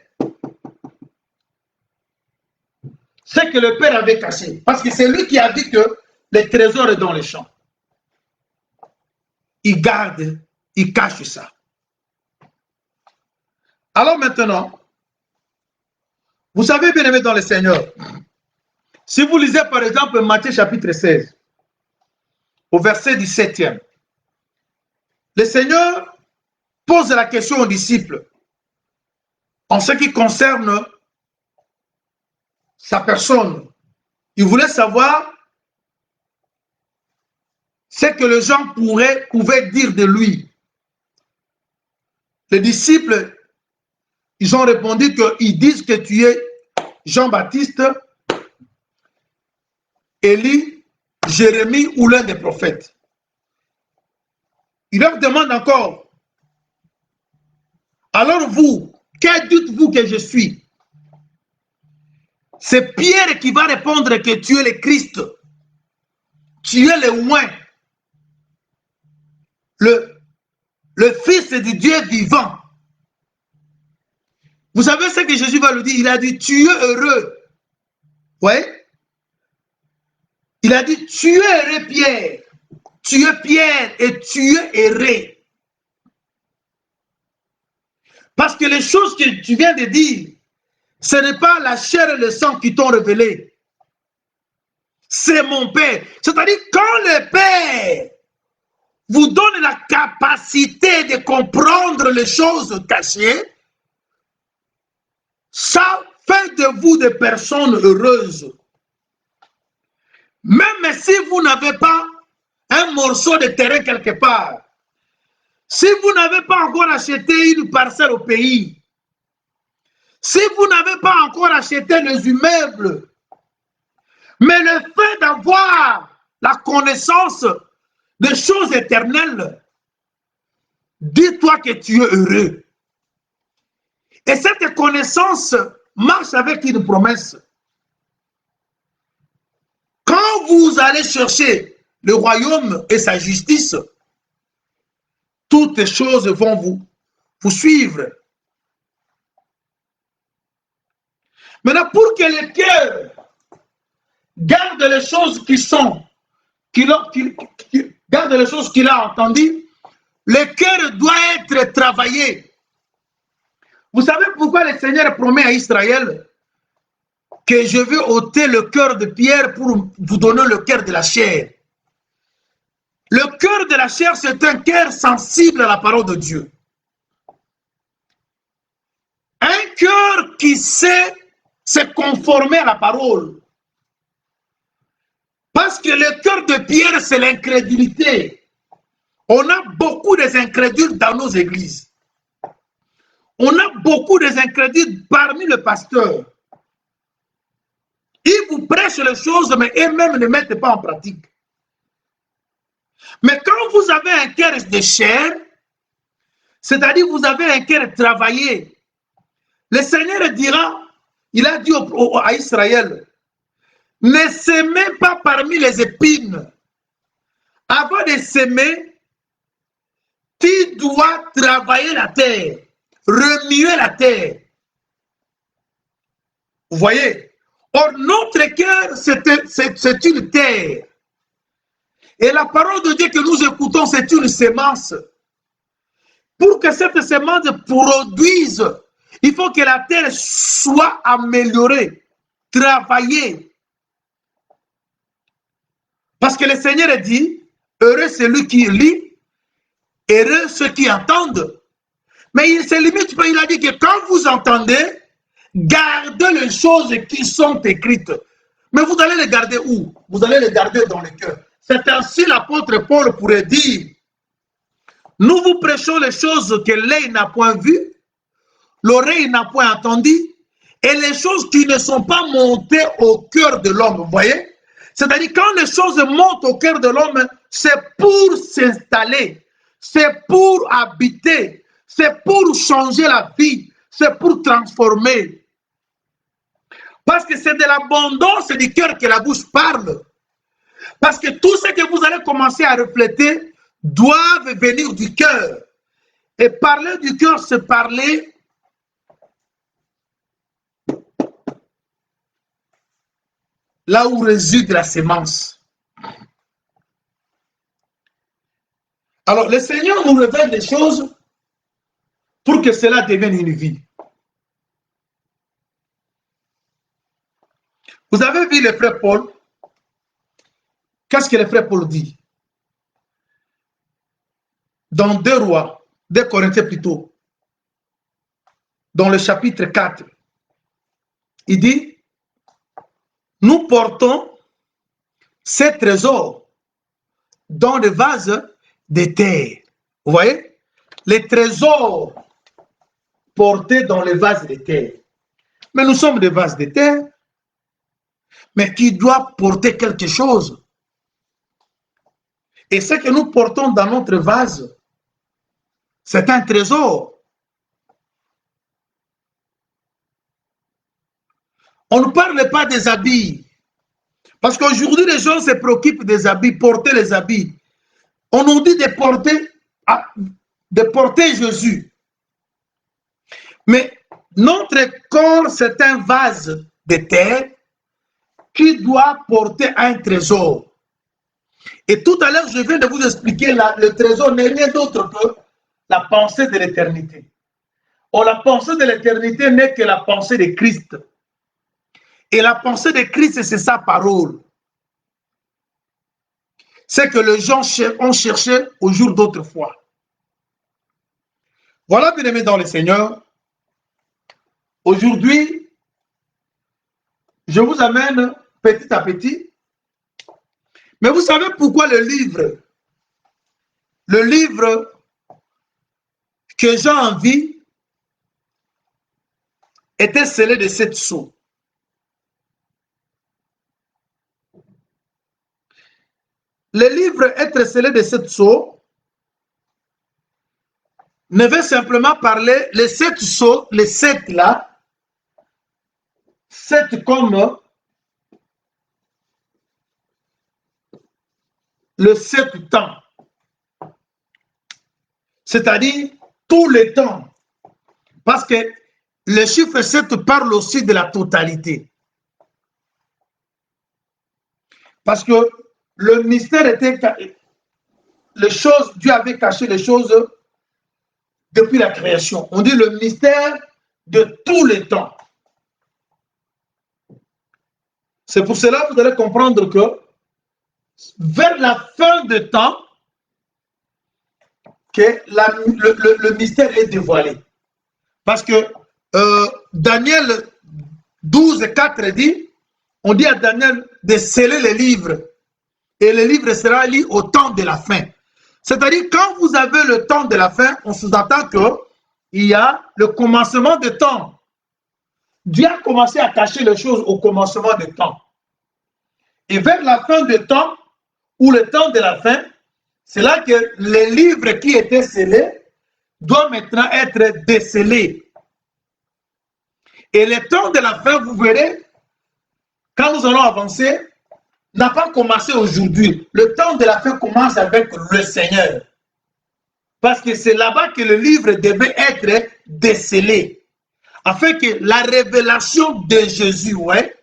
ce que le Père avait caché. Parce que c'est lui qui a dit que le trésor est dans les champs. Il garde, il cache ça. Alors maintenant, vous savez bien aimé dans le Seigneur, si vous lisez par exemple Matthieu chapitre 16, au verset 17e, le Seigneur pose la question aux disciples en ce qui concerne sa personne. Il voulait savoir ce que les gens pouvaient dire de lui. Les disciples, ils ont répondu qu'ils disent que tu es Jean-Baptiste, Élie, Jérémie ou l'un des prophètes. Il leur demande encore, alors vous, que dites-vous que je suis? C'est Pierre qui va répondre que tu es le Christ, tu es le oint, le Fils du Dieu vivant. Vous savez ce que Jésus va lui dire? Il a dit, tu es heureux. Oui. Il a dit, tu es heureux Pierre. Tu es Pierre et tu es heureux. Parce que les choses que tu viens de dire, ce n'est pas la chair et le sang qui t'ont révélé. C'est mon Père. C'est-à-dire quand le Père vous donne la capacité de comprendre les choses cachées, ça fait de vous des personnes heureuses. Même si vous n'avez pas un morceau de terrain quelque part, si vous n'avez pas encore acheté une parcelle au pays, si vous n'avez pas encore acheté les immeubles, mais le fait d'avoir la connaissance des choses éternelles, dis-toi que tu es heureux. Et cette connaissance marche avec une promesse. Quand vous allez chercher le royaume et sa justice, toutes les choses vont vous suivre. Maintenant, pour que le cœur garde les choses garde les choses qu'il a entendues, le cœur doit être travaillé. Vous savez pourquoi le Seigneur promet à Israël que je vais ôter le cœur de pierre pour vous donner le cœur de la chair? Le cœur de la chair, c'est un cœur sensible à la parole de Dieu. Un cœur qui sait se conformer à la parole. Parce que le cœur de pierre, c'est l'incrédulité. On a beaucoup d'incrédules dans nos églises. On a beaucoup d'incrédules parmi les pasteurs. Ils vous prêchent les choses, mais eux-mêmes ne mettent pas en pratique. Mais quand vous avez un cœur de chair, c'est-à-dire vous avez un cœur travaillé, le Seigneur dira, il a dit à Israël, ne s'aimez pas parmi les épines. Avant de s'aimer, tu dois travailler la terre, remuer la terre. Vous voyez? Or, notre cœur, c'est une terre. Et la parole de Dieu que nous écoutons, c'est une sémence. Pour que cette sémence produise, il faut que la terre soit améliorée, travaillée. Parce que le Seigneur dit, heureux celui qui lit, heureux ceux qui entendent. Mais il se limite, il a dit que quand vous entendez, gardez les choses qui sont écrites. Mais vous allez les garder où? Vous allez les garder dans le cœur. C'est ainsi l'apôtre Paul pourrait dire, nous vous prêchons les choses que l'œil n'a point vues, l'oreille n'a point entendu, et les choses qui ne sont pas montées au cœur de l'homme. Vous voyez? C'est-à-dire quand les choses montent au cœur de l'homme, c'est pour s'installer, c'est pour habiter, c'est pour changer la vie, c'est pour transformer. Parce que c'est de l'abondance du cœur que la bouche parle. Parce que tout ce que vous allez commencer à refléter doivent venir du cœur. Et parler du cœur, c'est parler là où réside la sémence. Alors, le Seigneur nous révèle des choses pour que cela devienne une vie. Vous avez vu le frère Paul? Qu'est-ce que le frère Paul dit? Dans 2 Rois, 2 Corinthiens plutôt, dans le chapitre 4, il dit, nous portons ces trésors dans des vases de terre. Vous voyez? Les trésors portés dans les vases de terre. Mais nous sommes des vases de terre, mais qui doivent porter quelque chose. Et ce que nous portons dans notre vase, c'est un trésor. On ne parle pas des habits. Parce qu'aujourd'hui, les gens se préoccupent des habits, porter les habits. On nous dit de porter Jésus. Mais notre corps, c'est un vase de terre qui doit porter un trésor. Et tout à l'heure, je viens de vous expliquer, le trésor n'est rien d'autre que la pensée de l'éternité. Or, la pensée de l'éternité n'est que la pensée de Christ. Et la pensée de Christ, c'est sa parole. ce que les gens ont cherché au jour d'autrefois. Voilà, bien aimés dans le Seigneur. Aujourd'hui, je vous amène petit à petit. Mais vous savez pourquoi le livre que j'ai envie était scellé de 7 sceaux. Le livre être scellé de 7 sceaux ne veut simplement parler, les 7 sceaux, les 7 là, 7 comme le 7 temps. C'est-à-dire tous les temps. Parce que le chiffre 7 parle aussi de la totalité. Parce que le mystère était, les choses, Dieu avait caché les choses depuis la création. On dit le mystère de tous les temps. C'est pour cela que vous allez comprendre que vers la fin du temps, que le mystère est dévoilé. Parce que Daniel 12, 4 dit, on dit à Daniel de sceller les livres. Et le livre sera lu au temps de la fin. C'est-à-dire, quand vous avez le temps de la fin, on sous-entend qu'il y a le commencement de temps. Dieu a commencé à cacher les choses au commencement de temps. Et vers la fin du temps, ou le temps de la fin, c'est là que les livres qui étaient scellés doivent maintenant être décellés. Et le temps de la fin, vous verrez, quand nous allons avancer, n'a pas commencé aujourd'hui. Le temps de la fin commence avec le Seigneur. Parce que c'est là-bas que le livre devait être décelé. Afin que la révélation de Jésus, ouais,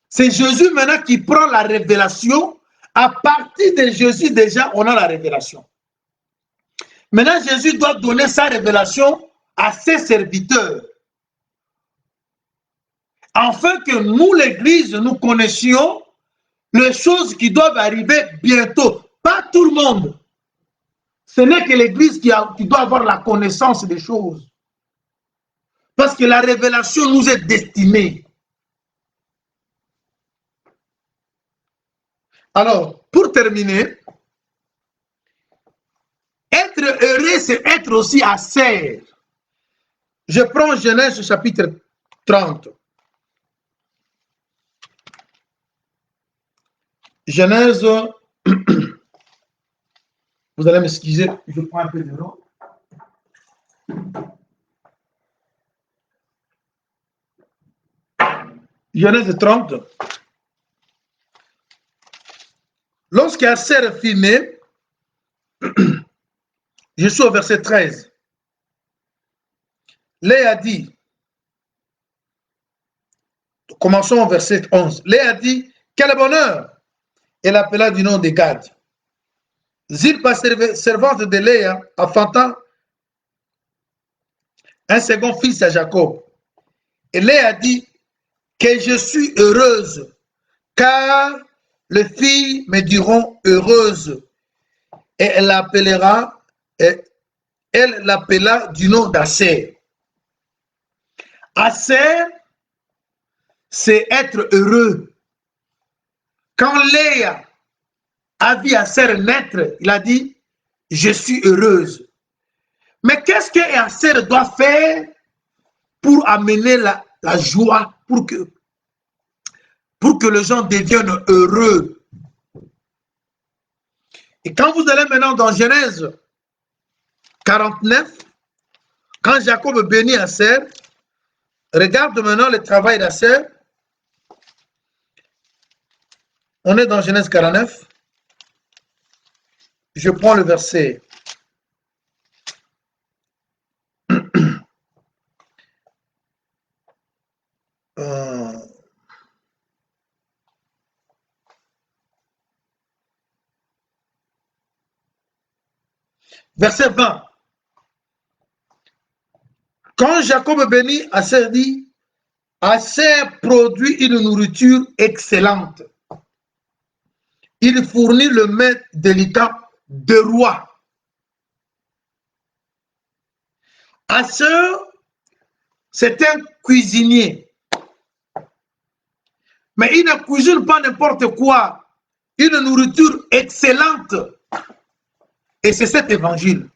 c'est Jésus maintenant qui prend la révélation. À partir de Jésus, déjà, on a la révélation. Maintenant, Jésus doit donner sa révélation à ses serviteurs. Afin que nous, l'Église, nous connaissions les choses qui doivent arriver bientôt. Pas tout le monde. Ce n'est que l'Église qui doit avoir la connaissance des choses. Parce que la révélation nous est destinée. Alors, pour terminer, être heureux, c'est être aussi acer. Je prends Genèse chapitre 30. Genèse, vous allez m'excuser, je prends un peu de l'eau. Genèse 30. Lorsqu'Aser fut né, je suis au verset 13. Léa dit, commençons au verset 11. Léa dit, quel bonheur! Elle appela du nom de Gad. Zilpa, servante de Léa, enfanta un second fils à Jacob. Et Léa dit que je suis heureuse, car les filles me diront heureuse. Et elle l'appellera du nom d'Aser. Aser, c'est être heureux. Quand Léa a vu Aser naître, il a dit, je suis heureuse. Mais qu'est-ce que Aser doit faire pour amener la joie, pour que les gens deviennent heureux? Et quand vous allez maintenant dans Genèse 49, quand Jacob bénit Aser, regarde maintenant le travail d'Aser. On est dans Genèse 49. Je prends le verset. Verset 20. Quand Jacob bénit, Aser dit, Aser produit une nourriture excellente. il fournit le mets délicat de roi. Assur, c'est un cuisinier. Mais il ne cuisine pas n'importe quoi. Une nourriture excellente. Et c'est cet évangile.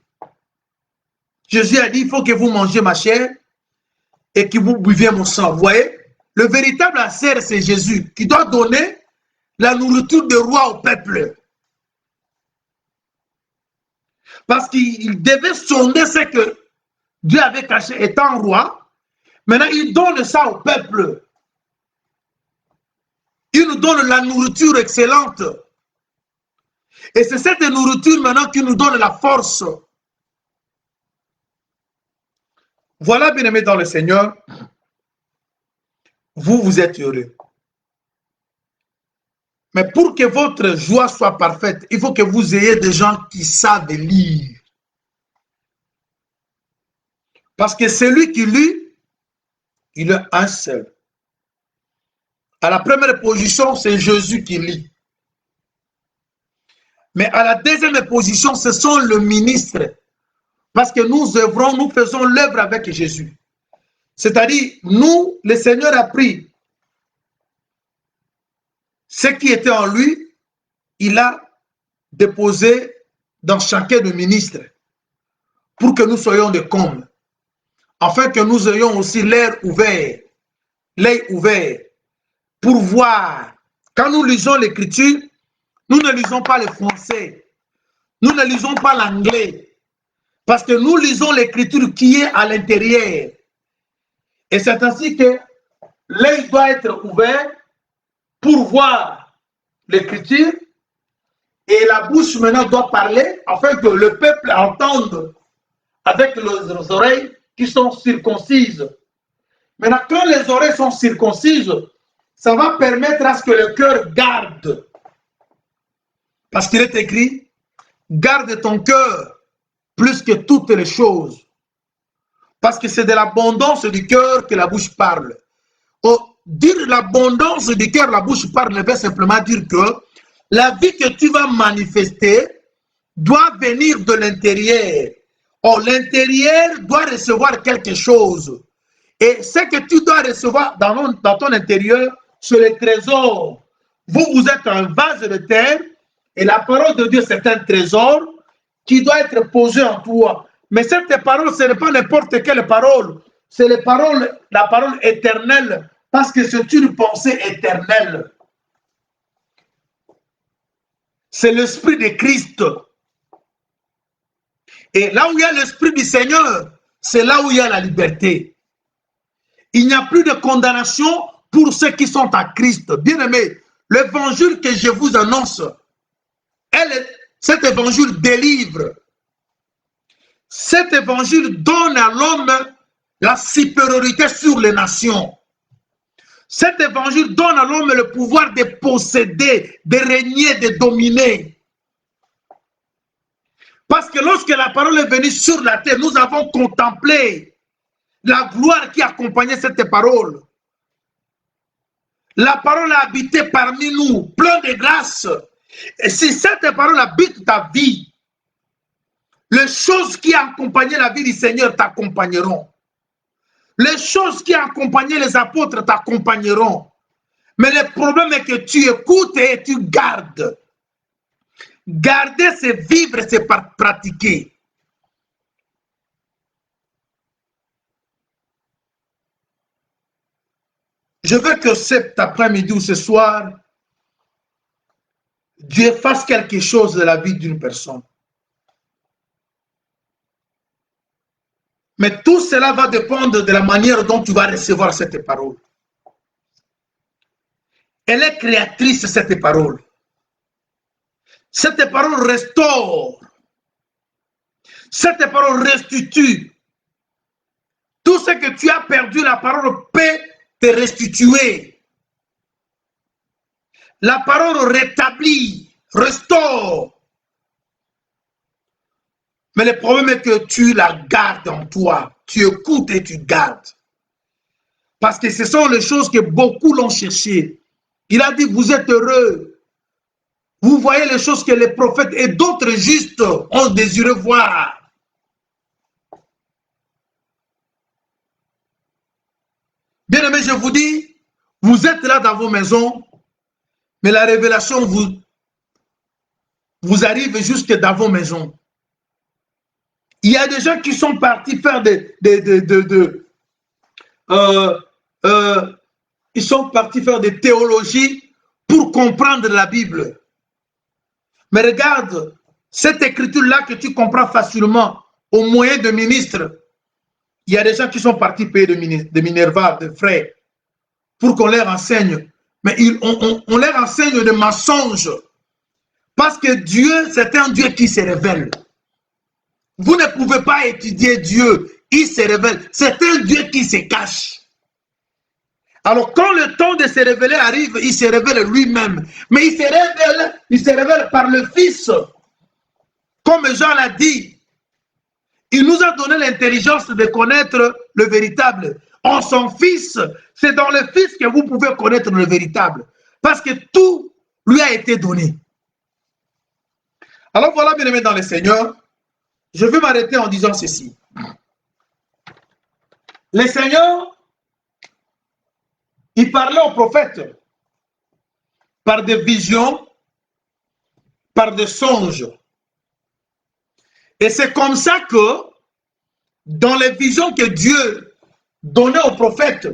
Jésus a dit, il faut que vous mangez ma chair et que vous buviez mon sang. Vous voyez, le véritable Assur, c'est Jésus qui doit donner la nourriture de roi au peuple. Parce qu'il devait sonder ce que Dieu avait caché étant roi. Maintenant, il donne ça au peuple. Il nous donne la nourriture excellente. Et c'est cette nourriture maintenant qui nous donne la force. Voilà, bien-aimés dans le Seigneur, vous êtes heureux. Mais pour que votre joie soit parfaite, il faut que vous ayez des gens qui savent lire. Parce que celui qui lit, il est un seul. À la première position, c'est Jésus qui lit. Mais à la deuxième position, ce sont les ministres. Parce que nous œuvrons, nous faisons l'œuvre avec Jésus. C'est-à-dire, nous, le Seigneur a pris ce qui était en lui, il a déposé dans chacun des ministres pour que nous soyons des combles. Afin que nous ayons aussi l'œil ouvert, pour voir. Quand nous lisons l'Écriture, nous ne lisons pas le français, nous ne lisons pas l'anglais, parce que nous lisons l'Écriture qui est à l'intérieur. Et c'est ainsi que l'œil doit être ouvert pour voir l'Écriture, et la bouche maintenant doit parler afin que le peuple entende avec les oreilles qui sont circoncises. Maintenant, quand les oreilles sont circoncises, ça va permettre à ce que le cœur garde. Parce qu'il est écrit, garde ton cœur plus que toutes les choses. Parce que c'est de l'abondance du cœur que la bouche parle. Dire l'abondance du cœur, la bouche parle, veut simplement dire que la vie que tu vas manifester doit venir de l'intérieur. Or, l'intérieur doit recevoir quelque chose. Et ce que tu dois recevoir dans ton intérieur, c'est le trésor. Vous êtes un vase de terre et la parole de Dieu, c'est un trésor qui doit être posé en toi. Mais cette parole, ce n'est pas n'importe quelle parole. C'est la parole éternelle, parce que c'est une pensée éternelle. C'est l'Esprit de Christ. Et là où il y a l'Esprit du Seigneur, c'est là où il y a la liberté. Il n'y a plus de condamnation pour ceux qui sont à Christ. Bien-aimés, l'évangile que je vous annonce, cet évangile délivre. Cet évangile donne à l'homme la supériorité sur les nations. Cet évangile donne à l'homme le pouvoir de posséder, de régner, de dominer. Parce que lorsque la parole est venue sur la terre, nous avons contemplé la gloire qui accompagnait cette parole. La parole a habité parmi nous, plein de grâce. Et si cette parole habite ta vie, les choses qui accompagnaient la vie du Seigneur t'accompagneront. Les choses qui accompagnaient les apôtres t'accompagneront. Mais le problème est que tu écoutes et tu gardes. Garder, c'est vivre, c'est pratiquer. Je veux que cet après-midi ou ce soir, Dieu fasse quelque chose de la vie d'une personne. Mais tout cela va dépendre de la manière dont tu vas recevoir cette parole. Elle est créatrice, cette parole. Cette parole restaure. Cette parole restitue. Tout ce que tu as perdu, la parole peut te restituer. La parole rétablit, restaure. Mais le problème est que tu la gardes en toi. Tu écoutes et tu gardes. Parce que ce sont les choses que beaucoup l'ont cherché. Il a dit, vous êtes heureux. Vous voyez les choses que les prophètes et d'autres justes ont désiré voir. Bien-aimés, je vous dis, vous êtes là dans vos maisons, mais la révélation vous arrive jusque dans vos maisons. Il y a des gens qui sont partis faire ils sont partis faire des théologies pour comprendre la Bible. Mais regarde, cette écriture-là que tu comprends facilement au moyen de ministres, il y a des gens qui sont partis payer de Minerva, de frais, pour qu'on leur enseigne. Mais on leur enseigne des mensonges. Parce que Dieu, c'est un Dieu qui se révèle. Vous ne pouvez pas étudier Dieu. Il se révèle. C'est un Dieu qui se cache. Alors, quand le temps de se révéler arrive, il se révèle lui-même. Mais il se révèle par le Fils. Comme Jean l'a dit, il nous a donné l'intelligence de connaître le véritable. En son Fils, c'est dans le Fils que vous pouvez connaître le véritable. Parce que tout lui a été donné. Alors voilà, bien aimés dans le Seigneur, je vais m'arrêter en disant ceci. Le Seigneur, il parlait aux prophètes par des visions, par des songes. Et c'est comme ça que, dans les visions que Dieu donnait aux prophètes,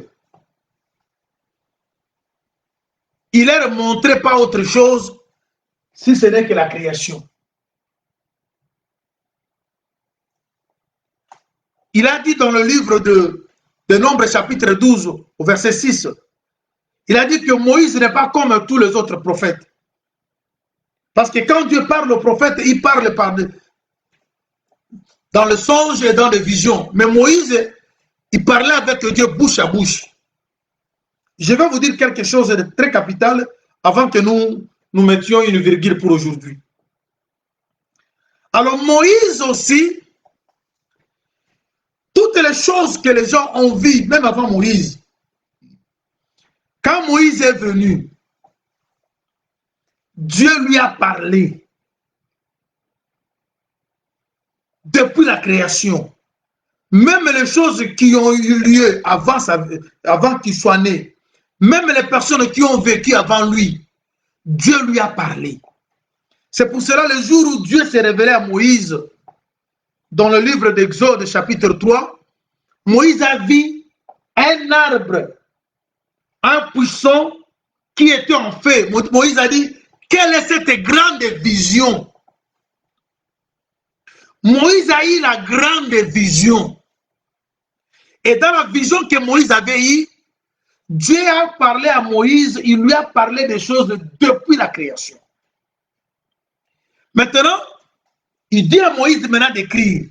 il leur montrait pas autre chose si ce n'est que la création. Il a dit dans le livre de Nombres chapitre 12 au verset 6, il a dit que Moïse n'est pas comme tous les autres prophètes. Parce que quand Dieu parle aux prophètes, il parle dans le songe et dans les visions. Mais Moïse, il parlait avec Dieu bouche à bouche. Je vais vous dire quelque chose de très capital avant que nous mettions une virgule pour aujourd'hui. Alors Moïse aussi, toutes les choses que les gens ont vues, même avant Moïse, quand Moïse est venu, Dieu lui a parlé depuis la création. Même les choses qui ont eu lieu avant qu'il soit né, même les personnes qui ont vécu avant lui, Dieu lui a parlé. C'est pour cela le jour où Dieu s'est révélé à Moïse, dans le livre d'Exode chapitre 3, Moïse a vu un arbre, un buisson qui était en feu. Moïse a dit, quelle est cette grande vision? Moïse a eu la grande vision. Et dans la vision que Moïse avait eue, Dieu a parlé à Moïse, il lui a parlé des choses depuis la création. Maintenant, il dit à Moïse maintenant d'écrire.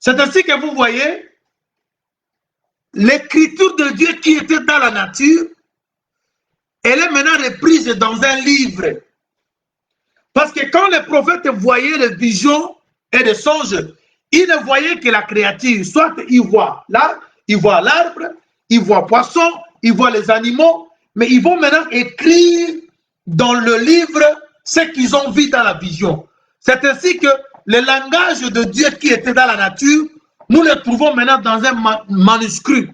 C'est ainsi que vous voyez l'écriture de Dieu qui était dans la nature, elle est maintenant reprise dans un livre. Parce que quand les prophètes voyaient les visions et les songes, ils ne voyaient que la créature. Soit ils voient là, ils voient l'arbre, ils voient poisson, ils voient les animaux, mais ils vont maintenant écrire dans le livre ce qu'ils ont vu dans la vision. C'est ainsi que le langage de Dieu qui était dans la nature, nous le trouvons maintenant dans un manuscrit.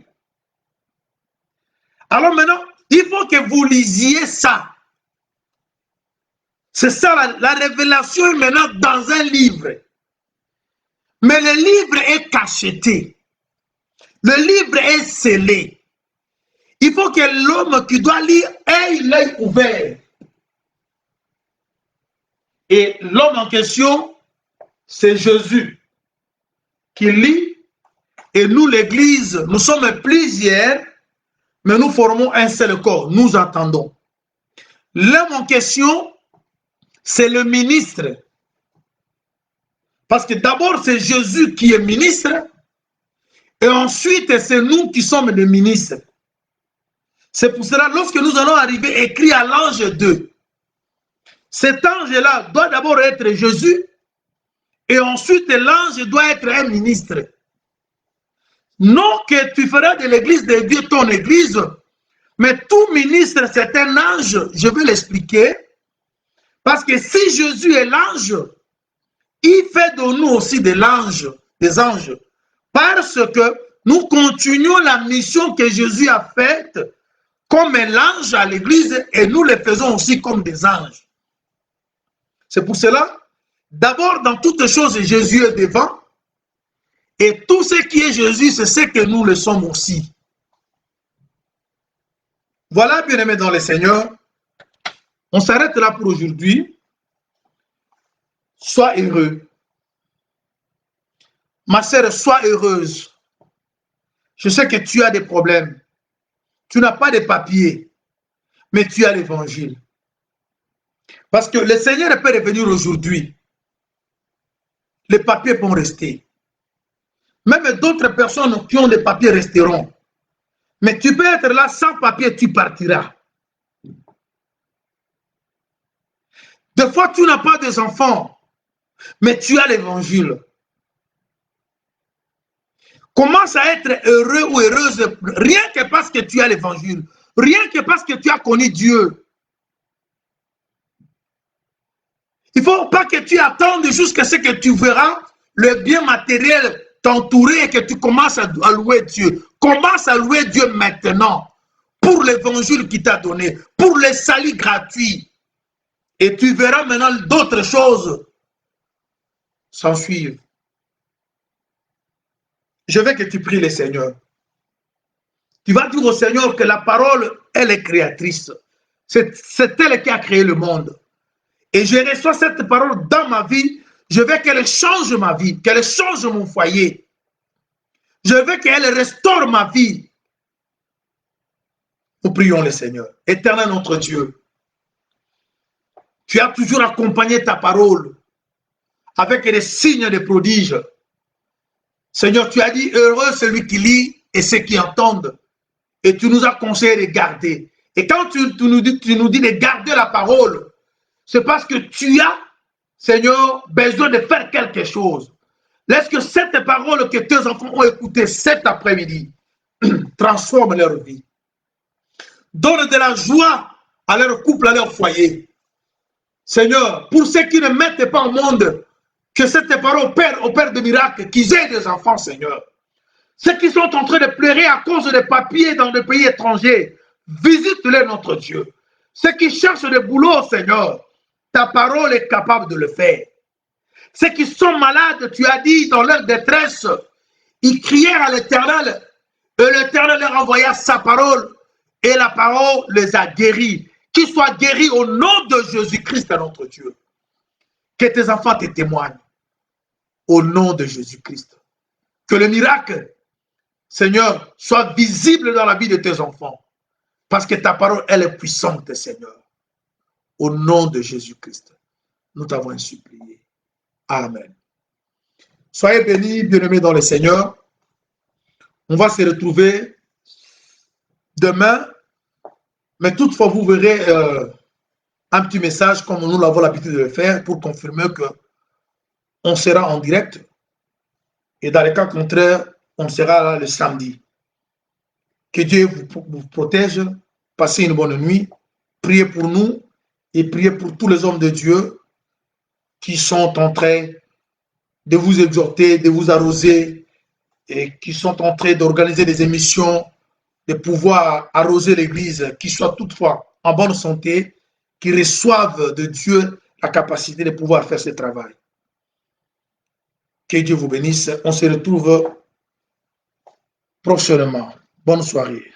Alors maintenant, il faut que vous lisiez ça. C'est ça, la révélation est maintenant dans un livre. Mais le livre est cacheté. Le livre est scellé. Il faut que l'homme qui doit lire ait l'œil ouvert. Et l'homme en question, c'est Jésus qui lit. Et nous, l'Église, nous sommes plusieurs, mais nous formons un seul corps. Nous attendons. L'homme en question, c'est le ministre. Parce que d'abord, c'est Jésus qui est ministre. Et ensuite, c'est nous qui sommes des ministres. C'est pour cela, lorsque nous allons arriver écrit à l'ange 2, cet ange-là doit d'abord être Jésus. Et ensuite, l'ange doit être un ministre. Non que tu feras de l'église de Dieu ton église, mais tout ministre, c'est un ange, je vais l'expliquer. Parce que si Jésus est l'ange, il fait de nous aussi des anges, parce que nous continuons la mission que Jésus a faite comme un ange à l'église et nous le faisons aussi comme des anges. C'est pour cela, d'abord, dans toutes choses, Jésus est devant et tout ce qui est Jésus, c'est ce que nous le sommes aussi. Voilà, bien-aimés dans le Seigneur, on s'arrête là pour aujourd'hui. Sois heureux. Ma sœur, sois heureuse. Je sais que tu as des problèmes. Tu n'as pas de papiers, mais tu as l'évangile. Parce que le Seigneur peut revenir aujourd'hui. Les papiers vont rester. Même d'autres personnes qui ont des papiers resteront. Mais tu peux être là sans papier, tu partiras. Des fois, tu n'as pas des enfants, mais tu as l'évangile. Commence à être heureux ou heureuse, rien que parce que tu as l'évangile. Rien que parce que tu as connu Dieu. Il ne faut pas que tu attendes jusqu'à ce que tu verras le bien matériel t'entourer et que tu commences à louer Dieu. Commence à louer Dieu maintenant pour l'évangile qu'il t'a donné, pour le salut gratuit. Et tu verras maintenant d'autres choses s'en suivre. Je veux que tu pries le Seigneur. Tu vas dire au Seigneur que la parole, elle est créatrice. C'est elle qui a créé le monde. Et je reçois cette parole dans ma vie. Je veux qu'elle change ma vie, qu'elle change mon foyer. Je veux qu'elle restaure ma vie. Nous prions le Seigneur. Éternel notre Dieu, tu as toujours accompagné ta parole avec des signes de prodiges. Seigneur, tu as dit, heureux celui qui lit et ceux qui entendent. Et tu nous as conseillé de garder. Et quand tu nous dis de garder la parole, c'est parce que tu as, Seigneur, besoin de faire quelque chose. Laisse que cette parole que tes enfants ont écoutée cet après-midi transforme leur vie. Donne de la joie à leur couple, à leur foyer. Seigneur, pour ceux qui ne mettent pas au monde, que cette parole opère de miracles, qu'ils aient des enfants, Seigneur. Ceux qui sont en train de pleurer à cause des papiers dans des pays étrangers, visite-les, notre Dieu. Ceux qui cherchent des boulots, Seigneur, ta parole est capable de le faire. Ceux qui sont malades, tu as dit, dans leur détresse, ils crièrent à l'Éternel, et l'Éternel leur envoya sa parole, et la parole les a guéris. Qu'ils soient guéris au nom de Jésus-Christ, notre Dieu. Que tes enfants te témoignent, au nom de Jésus-Christ. Que le miracle, Seigneur, soit visible dans la vie de tes enfants. Parce que ta parole, elle est puissante, Seigneur. Au nom de Jésus-Christ, nous t'avons supplié. Amen. Soyez bénis, bien-aimés dans le Seigneur. On va se retrouver demain. Mais toutefois, vous verrez un petit message comme nous l'avons l'habitude de le faire pour confirmer qu'on sera en direct. Et dans le cas contraire, on sera là le samedi. Que Dieu vous protège. Passez une bonne nuit. Priez pour nous et priez pour tous les hommes de Dieu qui sont en train de vous exhorter, de vous arroser et qui sont en train d'organiser des émissions, de pouvoir arroser l'Église, qui soit toutefois en bonne santé, qui reçoivent de Dieu la capacité de pouvoir faire ce travail. Que Dieu vous bénisse. On se retrouve prochainement. Bonne soirée.